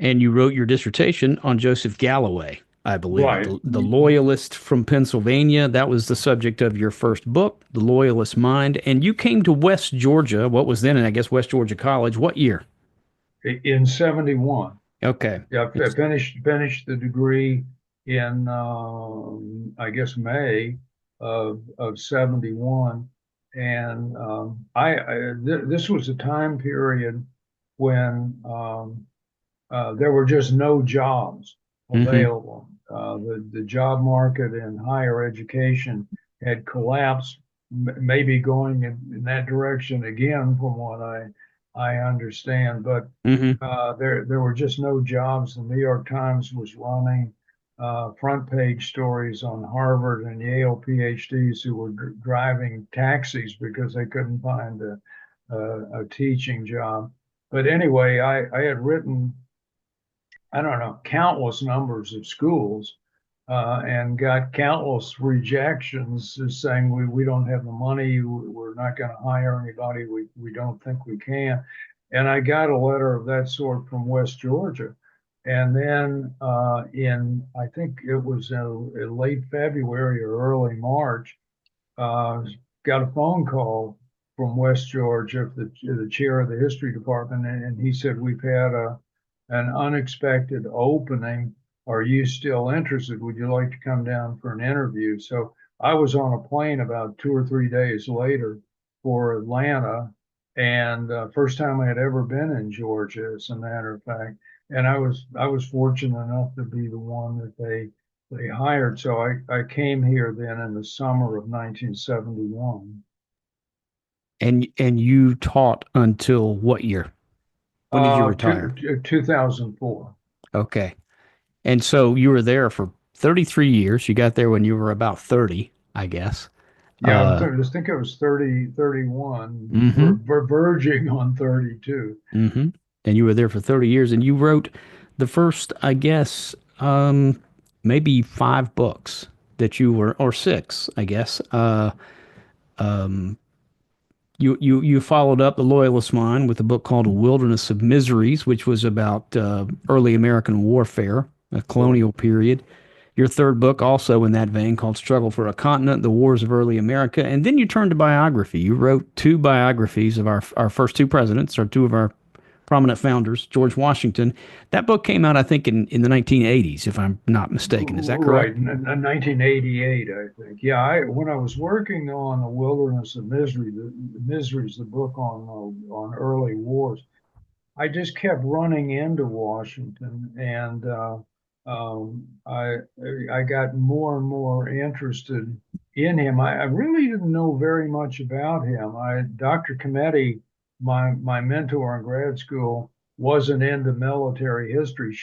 And you wrote your dissertation on Joseph Galloway, I believe, Right. the loyalist from Pennsylvania. That was the subject of your first book, The Loyalist Mind. And you came to West Georgia, what was then, and I guess West Georgia College. What year? In 71. Okay. Yeah, finished the degree in I guess May of 71. And this was a time period when there were just no jobs Mm-hmm. available. The job market in higher education had collapsed, maybe going in that direction again, from what I understand. But Mm-hmm. there were just no jobs. The New York Times was running front page stories on Harvard and Yale PhDs who were driving taxis because they couldn't find a teaching job. But anyway, I had written, I don't know, countless numbers of schools and got countless rejections saying we don't have the money, we're not going to hire anybody, we don't think we can. And I got a letter of that sort from West Georgia. And then I think it was late February or early March, uh, got a phone call from West Georgia, the chair of the history department, and he said, we've had an unexpected opening. Are you still interested? Would you like to come down for an interview? So I was on a plane about 2 or 3 days later for Atlanta, and first time I had ever been in Georgia, as a matter of fact. And I was fortunate enough to be the one that they hired. So I came here then in the summer of 1971. And you taught until what year? When did you retire? 2004. Okay. And so you were there for 33 years. You got there when you were about 30, I guess. Yeah, Uh, I think it was 30, 31, mm-hmm, verging on 32. mm-hmm. And you were there for 30 years, and you wrote the first, I guess, maybe 5 books that you were, or six, I guess. You followed up the Loyalist line with a book called A Wilderness of Miseries, which was about early American warfare, a Sure. colonial period. Your third book, also in that vein, called Struggle for a Continent, The Wars of Early America. And then you turned to biography. You wrote 2 biographies of our first 2 presidents, or 2 of our prominent founders, George Washington. That book came out, I think, in the 1980s, if I'm not mistaken. Is that Right, correct? in 1988, I think. Yeah, when I was working on The Wilderness of Misery, the Miseries, the book on early wars, I just kept running into Washington, and I got more and more interested in him. I really didn't know very much about him. Dr. Cometti, my mentor in grad school, wasn't into military history.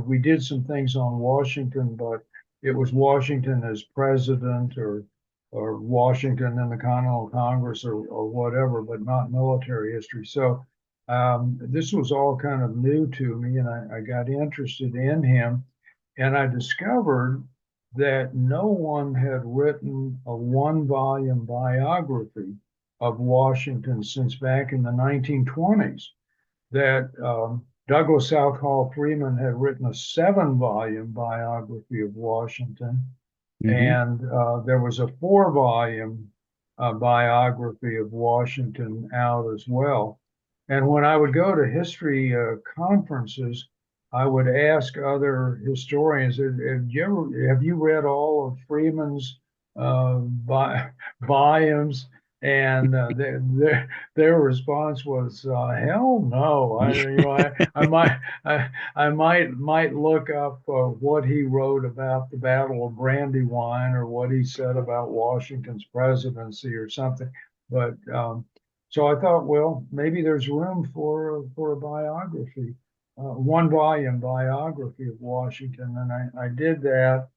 We did some things on Washington, but it was Washington as president or Washington in the Continental Congress or whatever, but not military history. So this was all kind of new to me, and I got interested in him. And I discovered that no one had written a one-volume biography of Washington since back in the 1920s. That Douglas Southall Freeman had written a 7-volume biography of Washington, Mm-hmm. and there was a 4-volume biography of Washington out as well. And when I would go to history conferences, I would ask other historians, have you read all of Freeman's volumes? And their response was, "Hell no! I might look up what he wrote about the Battle of Brandywine or what he said about Washington's presidency or something, but so I thought, well, maybe there's room for a biography, 1-volume biography of Washington, and I did that.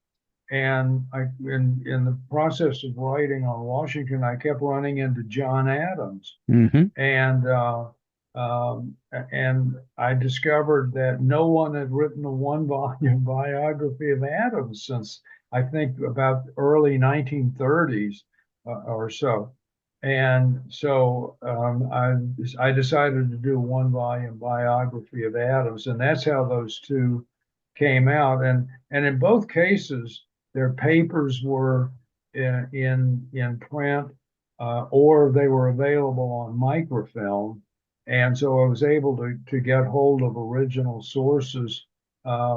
And in the process of writing on Washington, I kept running into John Adams, Mm-hmm. and I discovered that no one had written a 1-volume biography of Adams since I think about early 1930s or so. And so I decided to do a 1-volume biography of Adams, and that's how those two came out. And in both cases, their papers were in print, or they were available on microfilm. And so I was able to get hold of original sources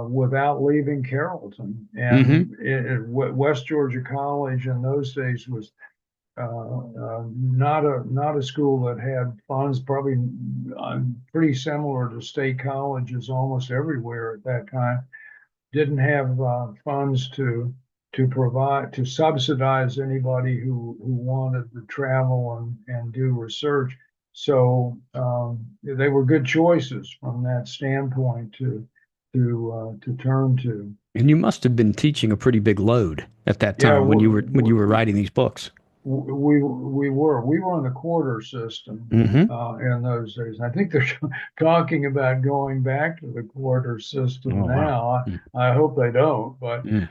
without leaving Carrollton. Mm-hmm. And West Georgia College in those days was not a school that had funds, probably pretty similar to state colleges almost everywhere at that time. Didn't have funds to provide to subsidize anybody who wanted to travel and do research. So they were good choices from that standpoint to turn to. And you must have been teaching a pretty big load at that Yeah, time when you were writing these books. we were on the quarter system Mm-hmm. in those days. I think they're talking about going back to the quarter system Oh wow. now. Mm. I hope they don't, but Yeah.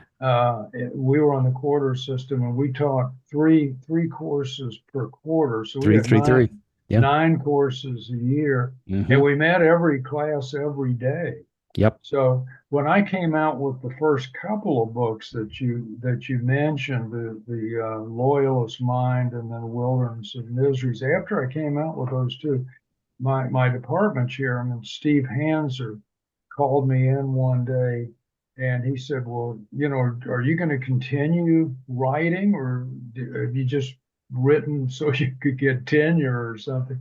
we were on the quarter system, and we taught three courses per quarter. So we Three, had three, nine three. Yeah. nine courses a year, and Mm-hmm. we met every class every day. Yep. So when I came out with the first couple of books that you mentioned, the Loyalist Mind and then Wilderness of Miseries, after I came out with those two, my department chairman, Steve Hanser, called me in one day and he said, well, you know, are you going to continue writing or have you just written so you could get tenure or something?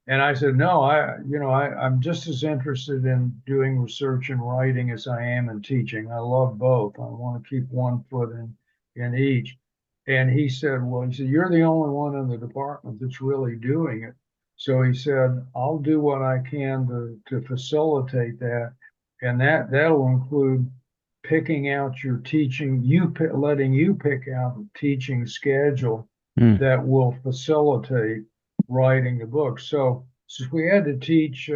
And I said, no, I'm just as interested in doing research and writing as I am in teaching. I love both. I want to keep one foot in each. And he said, well, he said, you're the only one in the department that's really doing it. So he said, I'll do what I can to facilitate that. And that'll include picking out your teaching, letting you pick out a teaching schedule Mm. that will facilitate writing the book. So since we had to teach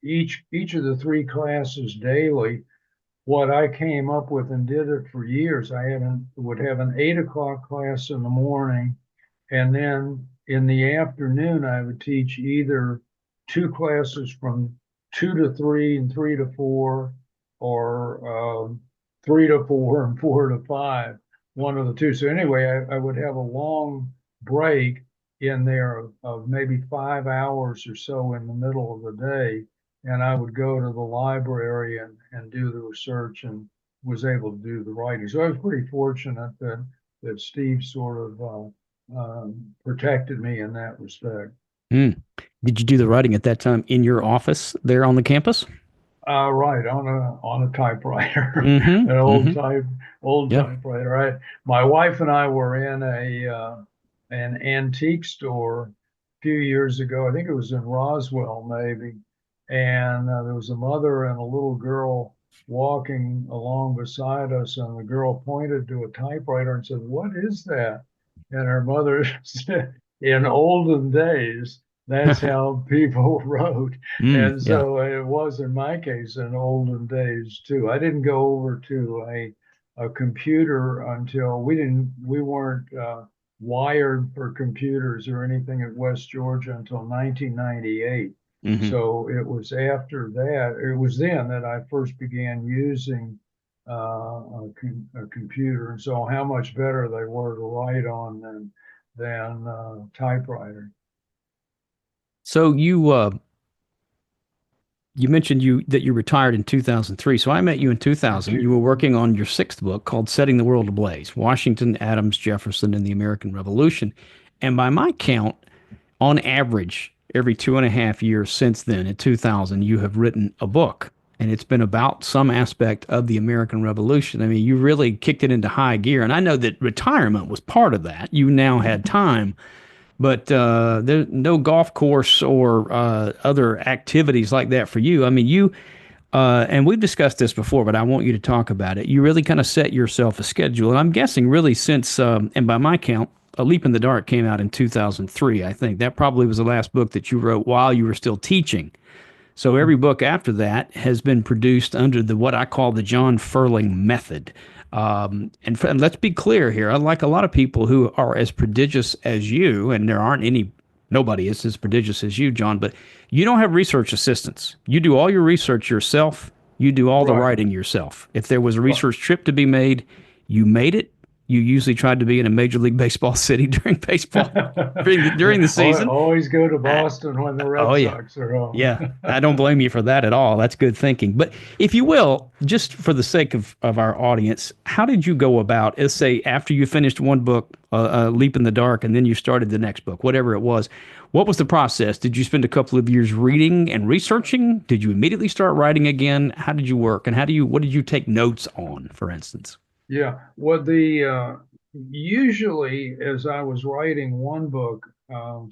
each of the three classes daily, what I came up with and did it for years, would have an 8 o'clock class in the morning, and then in the afternoon I would teach either two classes from 2 to 3 and 3 to 4, or 3 to 4 and 4 to 5, one of the two. So anyway, I would have a long break in there of maybe 5 hours or so in the middle of the day, and I would go to the library and do the research and was able to do the writing. So I was pretty fortunate that Steve sort of protected me in that respect. Mm. Did you do the writing at that time in your office there on the campus? Right, on a typewriter, Mm-hmm. an Mm-hmm. old Yeah. typewriter. Right. My wife and I were in a an antique store a few years ago. I think it was in Roswell, maybe. And there was a mother and a little girl walking along beside us, and the girl pointed to a typewriter and said, "What is that?" And her mother said, "In olden days, that's how people wrote." Mm, And yeah. so it was in my case in olden days too. I didn't go over to a computer until we weren't wired for computers or anything at West Georgia until 1998. Mm-hmm. So it was after that, it was then that I first began using a computer and saw how much better they were to write on than typewriter. So you mentioned that you retired in 2003. So I met you in 2000. You were working on your sixth book called Setting the World Ablaze: Washington, Adams, Jefferson, and the American Revolution. And by my count, on average, every 2.5 years since then, in 2000, you have written a book. And it's been about some aspect of the American Revolution. I mean, you really kicked it into high gear. And I know that retirement was part of that. You now had time, but there's no golf course or other activities like that for you. I mean, and we've discussed this before, but I want you to talk about it. You really kind of set yourself a schedule. And I'm guessing really since, and by my count, A Leap in the Dark came out in 2003, I think. That probably was the last book that you wrote while you were still teaching. So every book after that has been produced under the what I call the John Ferling method. And let's be clear here. Unlike a lot of people who are as prodigious as you, and there aren't any, nobody is as prodigious as you, John, but you don't have research assistants. You do all your research yourself. You do all the Right, writing yourself. If there was a right. research trip to be made, you made it. You usually tried to be in a Major League Baseball city during baseball during the season. Always go to Uh, Boston when the oh Red yeah, Sox are on. yeah, I don't blame you for that at all. That's good thinking. But if you will, just for the sake of our audience, how did you go about, let's say, after you finished one book, Leap in the Dark, and then you started the next book, whatever it was? What was the process? Did you spend a couple of years reading and researching? Did you immediately start writing again? How did you work? And what did you take notes on, for instance? Yeah. Well, the usually as I was writing one book,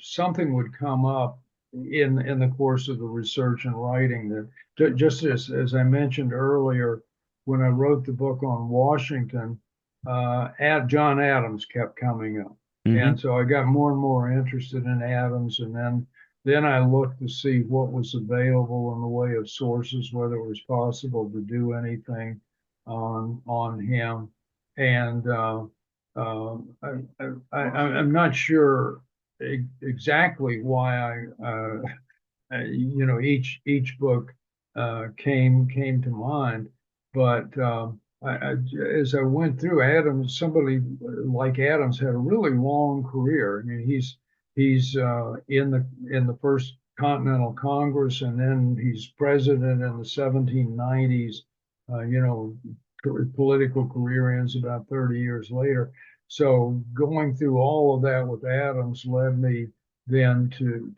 something would come up in the course of the research and writing that just as I mentioned earlier, when I wrote the book on Washington, John Adams kept coming up, and Mm-hmm. so I got more and more interested in Adams, and then I looked to see what was available in the way of sources, whether it was possible to do anything on him. And I'm not sure exactly why you know, each book came to mind. But as I went through, somebody like Adams had a really long career. I mean, he's in the first Continental Congress, and then he's president in the 1790s. You know, political career ends about 30 years later. So going through all of that with Adams led me then to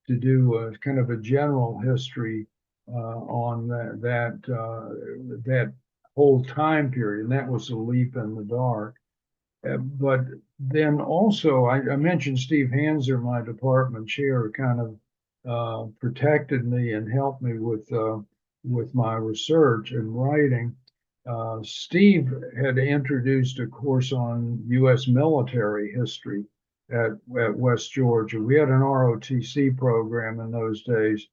do a kind of a general history on that whole time period, and that was a leap in the dark. But then also, I mentioned Steve Hanser, my department chair, kind of protected me and helped me with my research and writing. Steve had introduced a course on U.S. military history at West Georgia. We had an ROTC program in those days,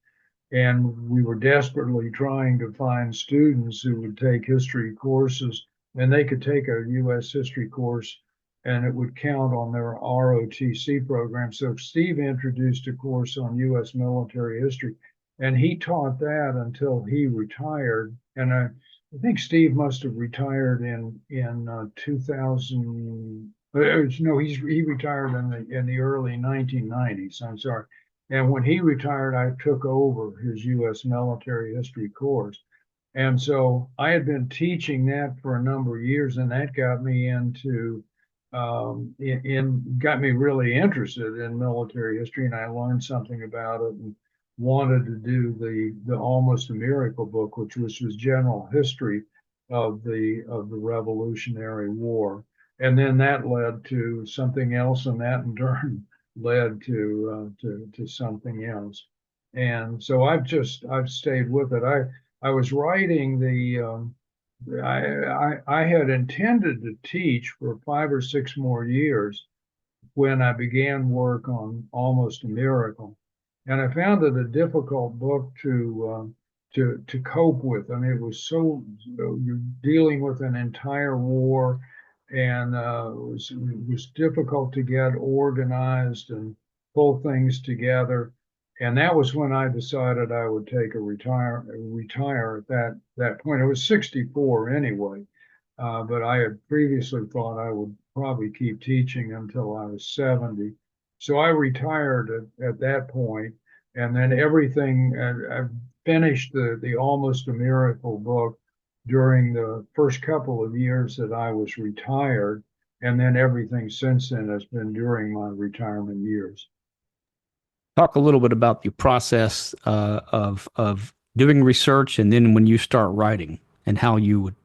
and we were desperately trying to find students who would take history courses, and they could take a U.S. history course and it would count on their ROTC program. So Steve introduced a course on U.S. military history, and he taught that until he retired. And I think Steve must have retired in 2000. No, he retired in the early 1990s. I'm sorry. And when he retired, I took over his U.S. military history course. And so I had been teaching that for a number of years, and that got me got me really interested in military history, and I learned something about it and wanted to do the Almost a Miracle book, which was general history of the Revolutionary War. And then that led to something else, and that in turn led to something else. And so I've stayed with it. I was writing I had intended to teach for 5 or 6 more years when I began work on Almost a Miracle, and I found it a difficult book to cope with. I mean, it was you're dealing with an entire war, and it was difficult to get organized and pull things together. And that was when I decided I would take a retire at that point. I was 64 anyway, but I had previously thought I would probably keep teaching until I was 70. So I retired at that point, and then everything. I finished the Almost a Miracle book during the first couple of years that I was retired, and then everything since then has been during my retirement years. Talk a little bit about the process of doing research, and then when you start writing, and how you would,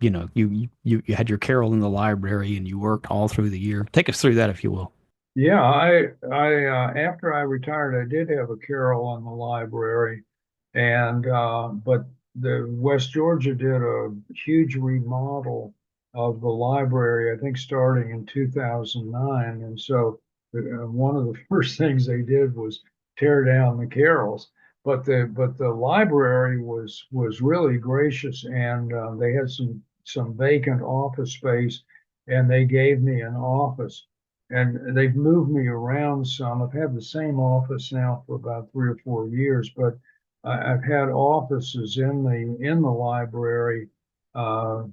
you had your Carol in the library, and you worked all through the year. Take us through that, if you will. Yeah, I after I retired, I did have a Carol in the library, and but the West Georgia did a huge remodel of the library, I think starting in 2009. And so one of the first things they did was tear down the Carols. But the library was really gracious, and they had some vacant office space, and they gave me an office. And they've moved me around some. I've had the same office now for about 3 or 4 years, but I've had offices in the library uh,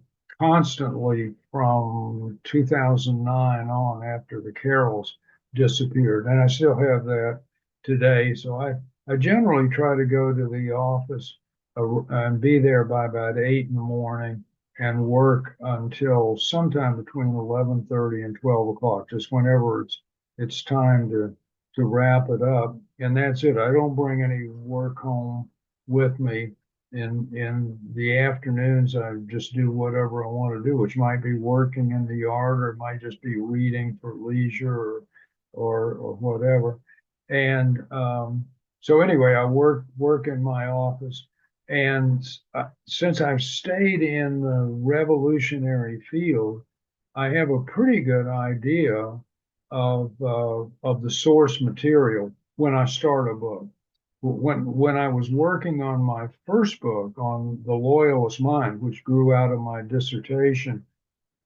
constantly from 2009 on, after the Carols disappeared, and I still have that today. So I generally try to go to the office and be there by about 8 in the morning and work until sometime between 11:30 and 12 o'clock, just whenever it's time to wrap it up. And that's it. I don't bring any work home with me. In the afternoons, I just do whatever I want to do, which might be working in the yard, or it might just be reading for leisure, or whatever. And so anyway, I work in my office. And since I've stayed in the revolutionary field, I have a pretty good idea of the source material when I start a book. When I was working on my first book on the Loyalist Mind, which grew out of my dissertation,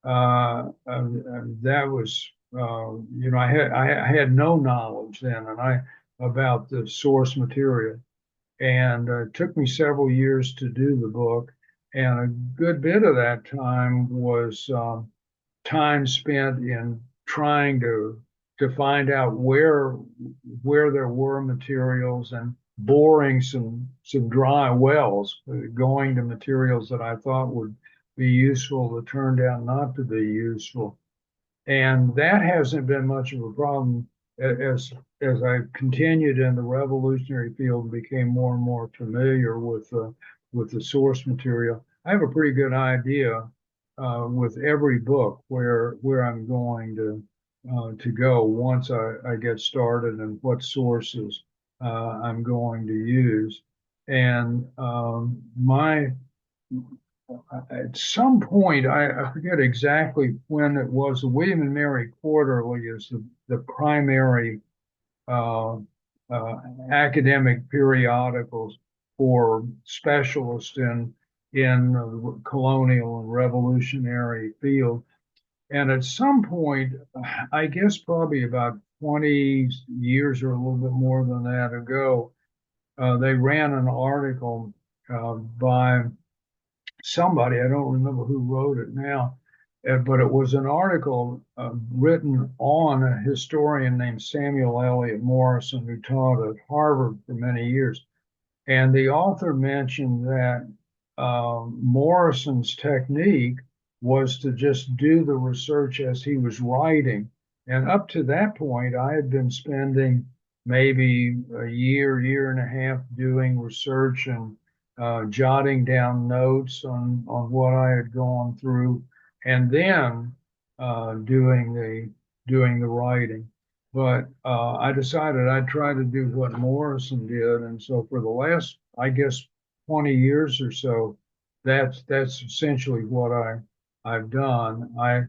that was I had no knowledge then, and about the source material. And it took me several years to do the book. And a good bit of that time was time spent in trying to find out where there were materials and boring some dry wells, going to materials that I thought would be useful that turned out not to be useful. And that hasn't been much of a problem as I continued in the revolutionary field and became more and more familiar with the source material. I have a pretty good idea with every book where I'm going to go once I get started and what sources I'm going to use. And my at some point, I forget exactly when it was, the William and Mary Quarterly is the primary uh, uh, academic periodicals for specialists in the colonial and revolutionary field. And at some point, I guess probably about 20 years or a little bit more than that ago, they ran an article by somebody, I don't remember who wrote it now, but it was an article written on a historian named Samuel Eliot Morison, who taught at Harvard for many years. And the author mentioned that Morrison's technique was to just do the research as he was writing. And up to that point, I had been spending maybe a year and a half doing research and jotting down notes on what I had gone through, and then doing the writing. But I decided I'd try to do what Morrison did, and so for the last, I guess, 20 years or so, that's essentially what I've done. I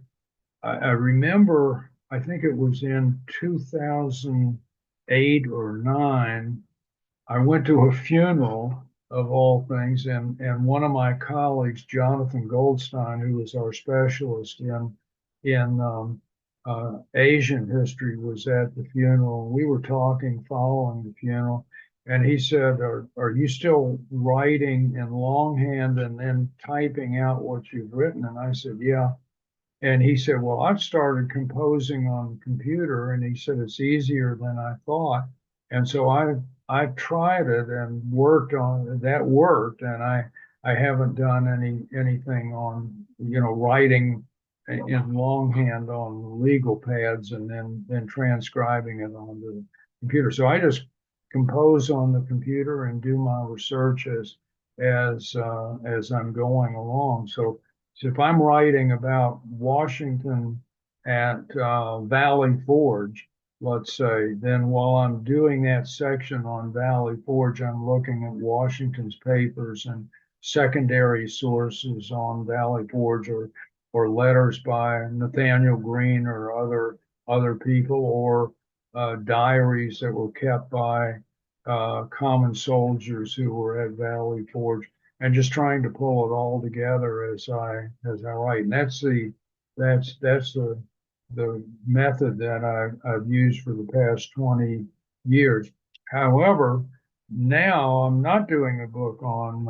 remember, I think it was in 2008 or nine, I went to a funeral of all things, and one of my colleagues, Jonathan Goldstein, who was our specialist in Asian history, was at the funeral. We were talking following the funeral, and he said, "Are you still writing in longhand and then typing out what you've written?" And I said, "Yeah." And he said, "Well, I've started composing on the computer." And he said, "It's easier than I thought." And so I tried it and worked on it. That worked. And I haven't done anything on, writing in longhand on legal pads and then transcribing it onto the computer. So I just compose on the computer and do my research as I'm going along. So if I'm writing about Washington at Valley Forge, let's say, then while I'm doing that section on Valley Forge, I'm looking at Washington's papers and secondary sources on Valley Forge, or letters by Nathaniel Greene or other people, or diaries that were kept by common soldiers who were at Valley Forge, and just trying to pull it all together as I write. And that's the method that I've used for the past 20 years. However, now I'm not doing a book on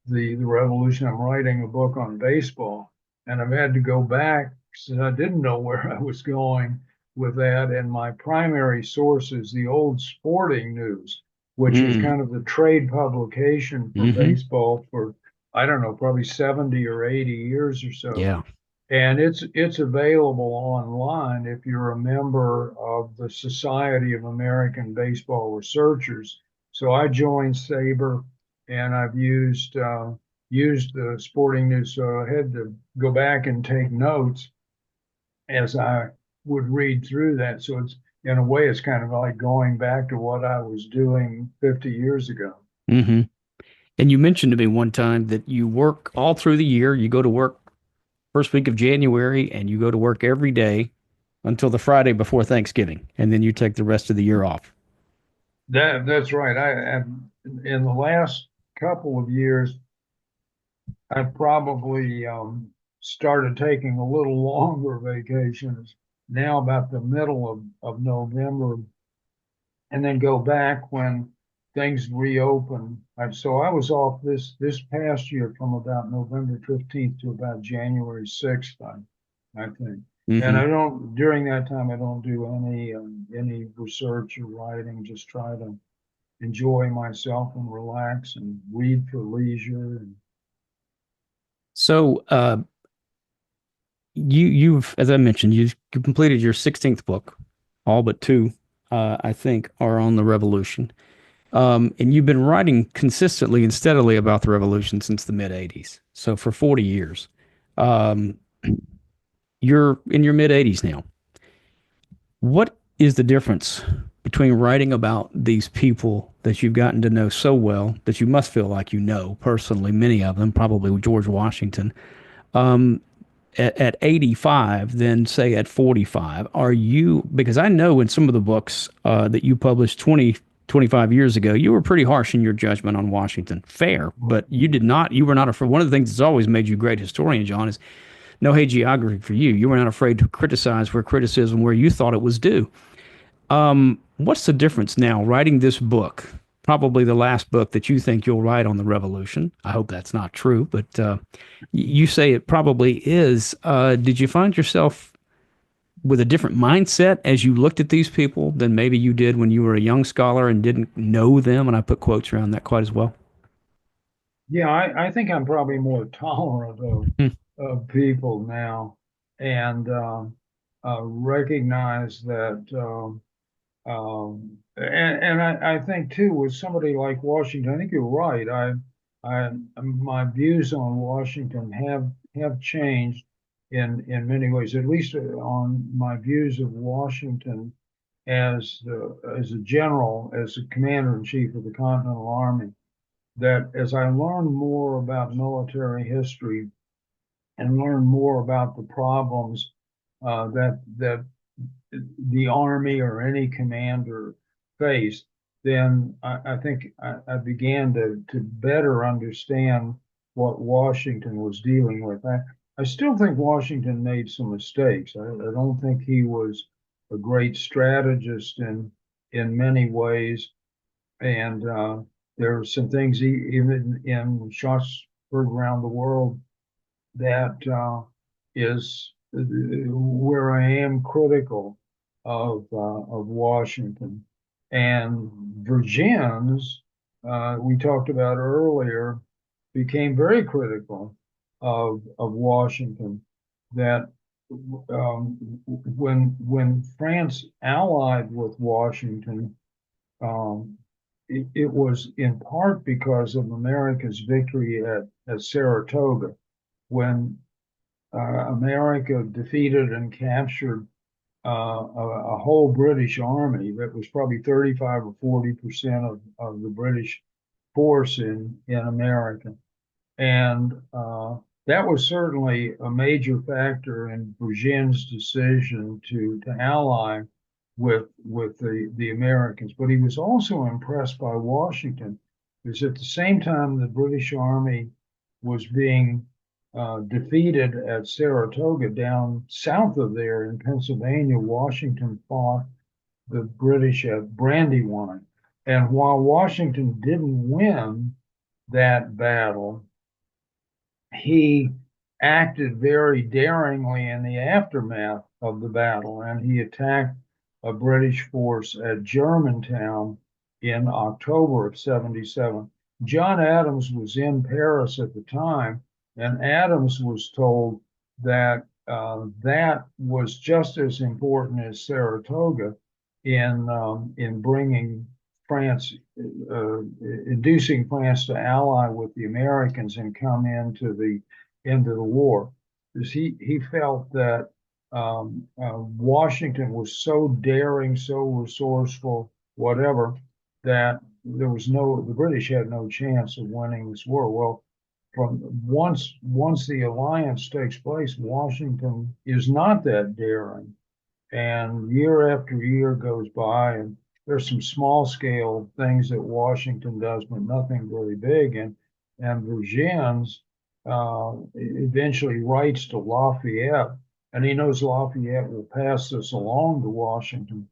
the revolution. I'm writing a book on baseball, and I've had to go back since I didn't know where I was going with that. And my primary source is the old Sporting News, which was Mm. kind of the trade publication for Hmm. baseball for, I don't know, probably 70 or 80 years or so. Yeah. And it's available online if you're a member of the Society of American Baseball Researchers. So I joined SABR, and I've used the Sporting News. So I had to go back and take notes as I would read through that. So it's, in a way, it's kind of like going back to what I was doing 50 years ago. Hmm. And you mentioned to me one time that you work all through the year. You go to work first week of January and you go to work every day until the Friday before Thanksgiving, and then you take the rest of the year off. That's right. In the last couple of years, I probably started taking a little longer vacations now about the middle of November, and then go back when things reopened. So I was off this past year from about November 15th to about January 6th, I think. And Hmm. I don't during that time I don't do any research or writing. Just try to enjoy myself and relax and read for leisure. And So, you've, as I mentioned, you've completed your 16th book. All but two, I think, are on the revolution. And you've been writing consistently and steadily about the revolution since the mid 80s. So for 40 years. Um, you're in your mid 80s now. What is the difference between writing about these people that you've gotten to know so well that you must feel like you know personally, many of them, probably George Washington, at 85 than say at 45? Are you, because I know in some of the books that you published 25 years ago, you were pretty harsh in your judgment on Washington. Fair, but you were not afraid. One of the things that's always made you a great historian, John, is no hagiography for you. You were not afraid to criticize where you thought it was due. What's the difference now writing this book? Probably the last book that you think you'll write on the revolution. I hope that's not true, but you say it probably is. Did you find yourself with a different mindset as you looked at these people than maybe you did when you were a young scholar and didn't know them? And I put quotes around that quite as well. yeah, I think I'm probably more tolerant Hmm. of people now, and recognize that. And I think too, with somebody like Washington, I think you're right. My views on Washington have changed in many ways. At least on my views of Washington as a general, as a commander in chief of the Continental Army. That as I learned more about military history and learned more about the problems that the Army or any commander faced, then I think I began to better understand what Washington was dealing with. I still think Washington made some mistakes. I don't think he was a great strategist in many ways, and there are some things even in shots heard around the world that is where I am critical of Washington. And Virginians, we talked about earlier, became very critical of Washington. That when France allied with Washington, um, it was in part because of America's victory at Saratoga when America defeated and captured a whole British army that was probably 35 or 40% of the British force in America. And that was certainly a major factor in Eugene's decision to ally with the Americans. But he was also impressed by Washington, because at the same time the British Army was being defeated at Saratoga down south of there in Pennsylvania, Washington fought the British at Brandywine. And while Washington didn't win that battle, he acted very daringly in the aftermath of the battle, and he attacked a British force at Germantown in October of 77. John Adams was in Paris at the time, and Adams was told that that was just as important as Saratoga in bringing France, inducing France to ally with the Americans and come into the war, because he felt that Washington was so daring, so resourceful, whatever, that the British had no chance of winning this war. Well, from once the alliance takes place, Washington is not that daring, and year after year goes by, and there's some small scale things that Washington does, but nothing very big. And Vergennes eventually writes to Lafayette, and he knows Lafayette will pass this along to Washington.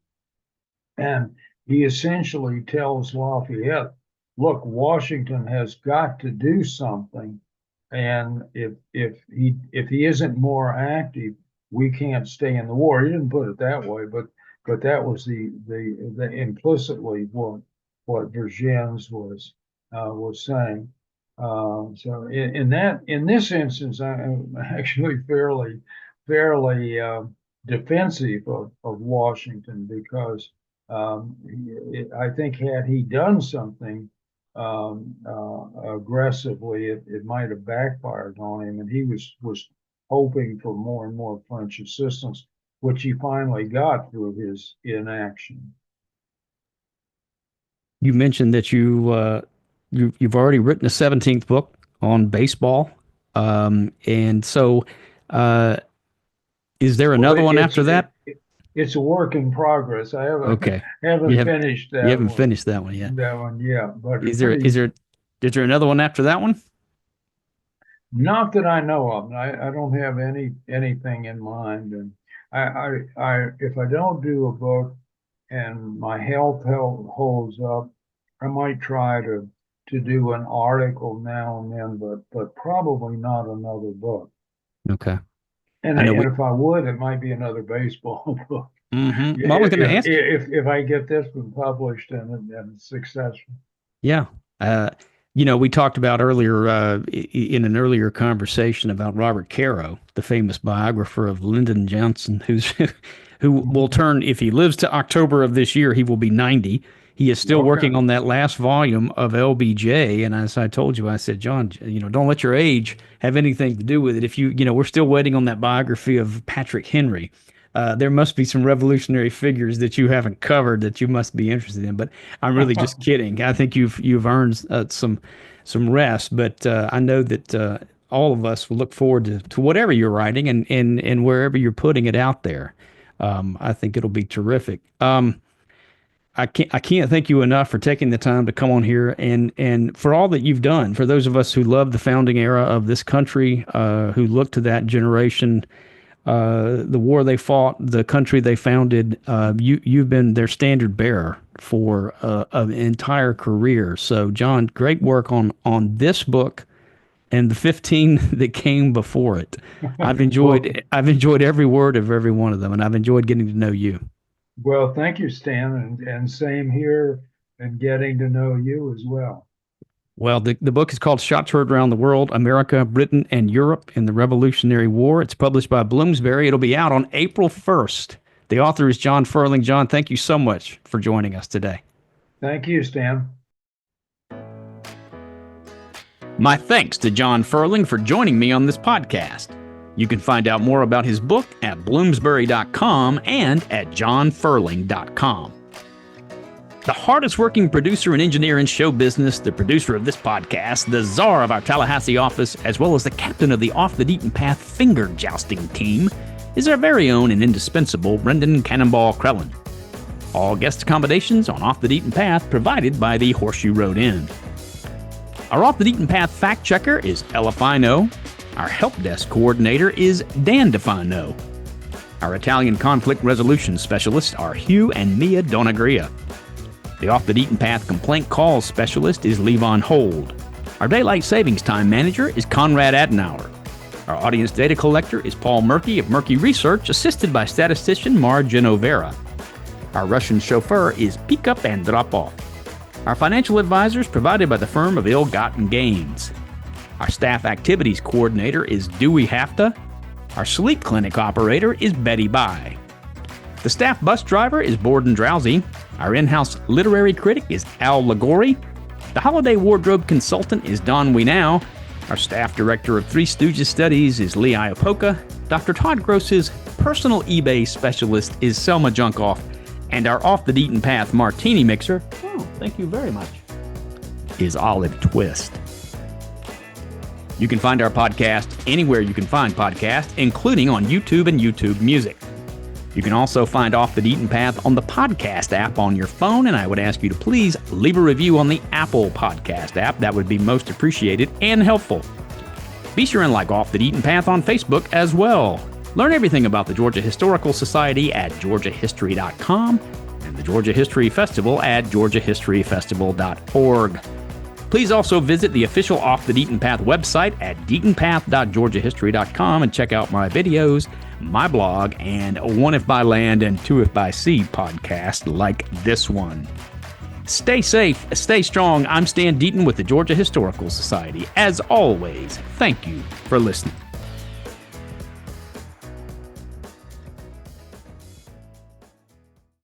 And he essentially tells Lafayette, look, Washington has got to do something. And if he isn't more active, we can't stay in the war. He didn't put it that way, but that was the implicitly what Vergennes was saying. So in this instance, I'm actually fairly defensive of Washington because I think had he done something aggressively, it might have backfired on him, and he was hoping for more and more French assistance, which he finally got through his inaction. You mentioned that you've already written a 17th book on baseball, and so is there Well, another one after that? it's a work in progress. I haven't Okay, you haven't have finished you haven't finished that one yet. that one yet, but Is there pretty. is there another one after that one? Not that I know of. I don't have anything in mind, and if I don't do a book and my health holds up, I might try to do an article now and then, but probably not another book. Okay, And I know we. and if I would, it might be another baseball book. Well, I was going to If ask you. if I get this one published and successful. Yeah. Uh, we talked about earlier in an earlier conversation about Robert Caro, the famous biographer of Lyndon Johnson, who will turn, if he lives to October of this year, he will be 90. He is still working Okay. on that last volume of LBJ. And as I told you, I said, John, don't let your age have anything to do with it. If we're still waiting on that biography of Patrick Henry. There must be some revolutionary figures that you haven't covered that you must be interested in. But I'm really just kidding. I think you've earned some rest. But I know that all of us will look forward to whatever you're writing and wherever you're putting it out there. I think it'll be terrific. I can't thank you enough for taking the time to come on here and for all that you've done. For those of us who love the founding era of this country, who look to that generation, the war they fought, the country they founded, you've been their standard bearer for an entire career. So, John, great work on this book and the 15 that came before it. I've Well, enjoyed every word of every one of them, and I've enjoyed getting to know you. well, thank you, Stan, and same here, and getting to know you as well. Well, the book is called Shots Heard Around the World, America, Britain, and Europe in the Revolutionary War. It's published by Bloomsbury. It'll be out on April 1st. The author is John Ferling. John, thank you so much for joining us today. Thank you, Stan. My thanks to John Ferling for joining me on this podcast. You can find out more about his book at bloomsbury.com and at johnferling.com. The hardest working producer and engineer in show business, the producer of this podcast, the czar of our Tallahassee office, as well as the captain of the Off the Beaten Path finger jousting team, is our very own and indispensable Brendan Cannonball Crellin. All guest accommodations on Off the Beaten Path provided by the Horseshoe Road Inn. Our Off the Beaten Path fact checker is Ella Fino. Our help desk coordinator is Dan DeFino. Our Italian conflict resolution specialists are Hugh and Mia Donagria. The Off the Beaten Path complaint calls specialist is Levon Hold. Our daylight savings time manager is Conrad Adenauer. Our audience data collector is Paul Murky of Murky Research, assisted by statistician Mar Genovera. Our Russian chauffeur is Pick Up and Drop Off. Our financial advisors provided by the firm of Ill-Gotten Gains. Our staff activities coordinator is Dewey Hafta. Our sleep clinic operator is Betty Bye. The staff bus driver is Borden Drowsy. Our in-house literary critic is Al Ligori. The holiday wardrobe consultant is Don Wienow. Our staff director of Three Stooges Studies is Lee Iapocca. Dr. Todd Gross's personal eBay specialist is Selma Junkoff. And our Off the Beaten Path martini mixer, oh, thank you very much, is Olive Twist. You can find our podcast anywhere you can find podcasts, including on YouTube and YouTube Music. You can also find Off the Beaten Path on the podcast app on your phone, and I would ask you to please leave a review on the Apple Podcast app. That would be most appreciated and helpful. Be sure and like Off the Beaten Path on Facebook as well. Learn everything about the Georgia Historical Society at georgiahistory.com, and and the Georgia History Festival at georgiahistoryfestival.org. Please also visit the official Off the Deaton Path website at deatonpath.georgiahistory.com and check out my videos, my blog, and One If by Land and Two If by Sea podcast like this one. Stay safe, stay strong. I'm Stan Deaton with the Georgia Historical Society. As always, thank you for listening.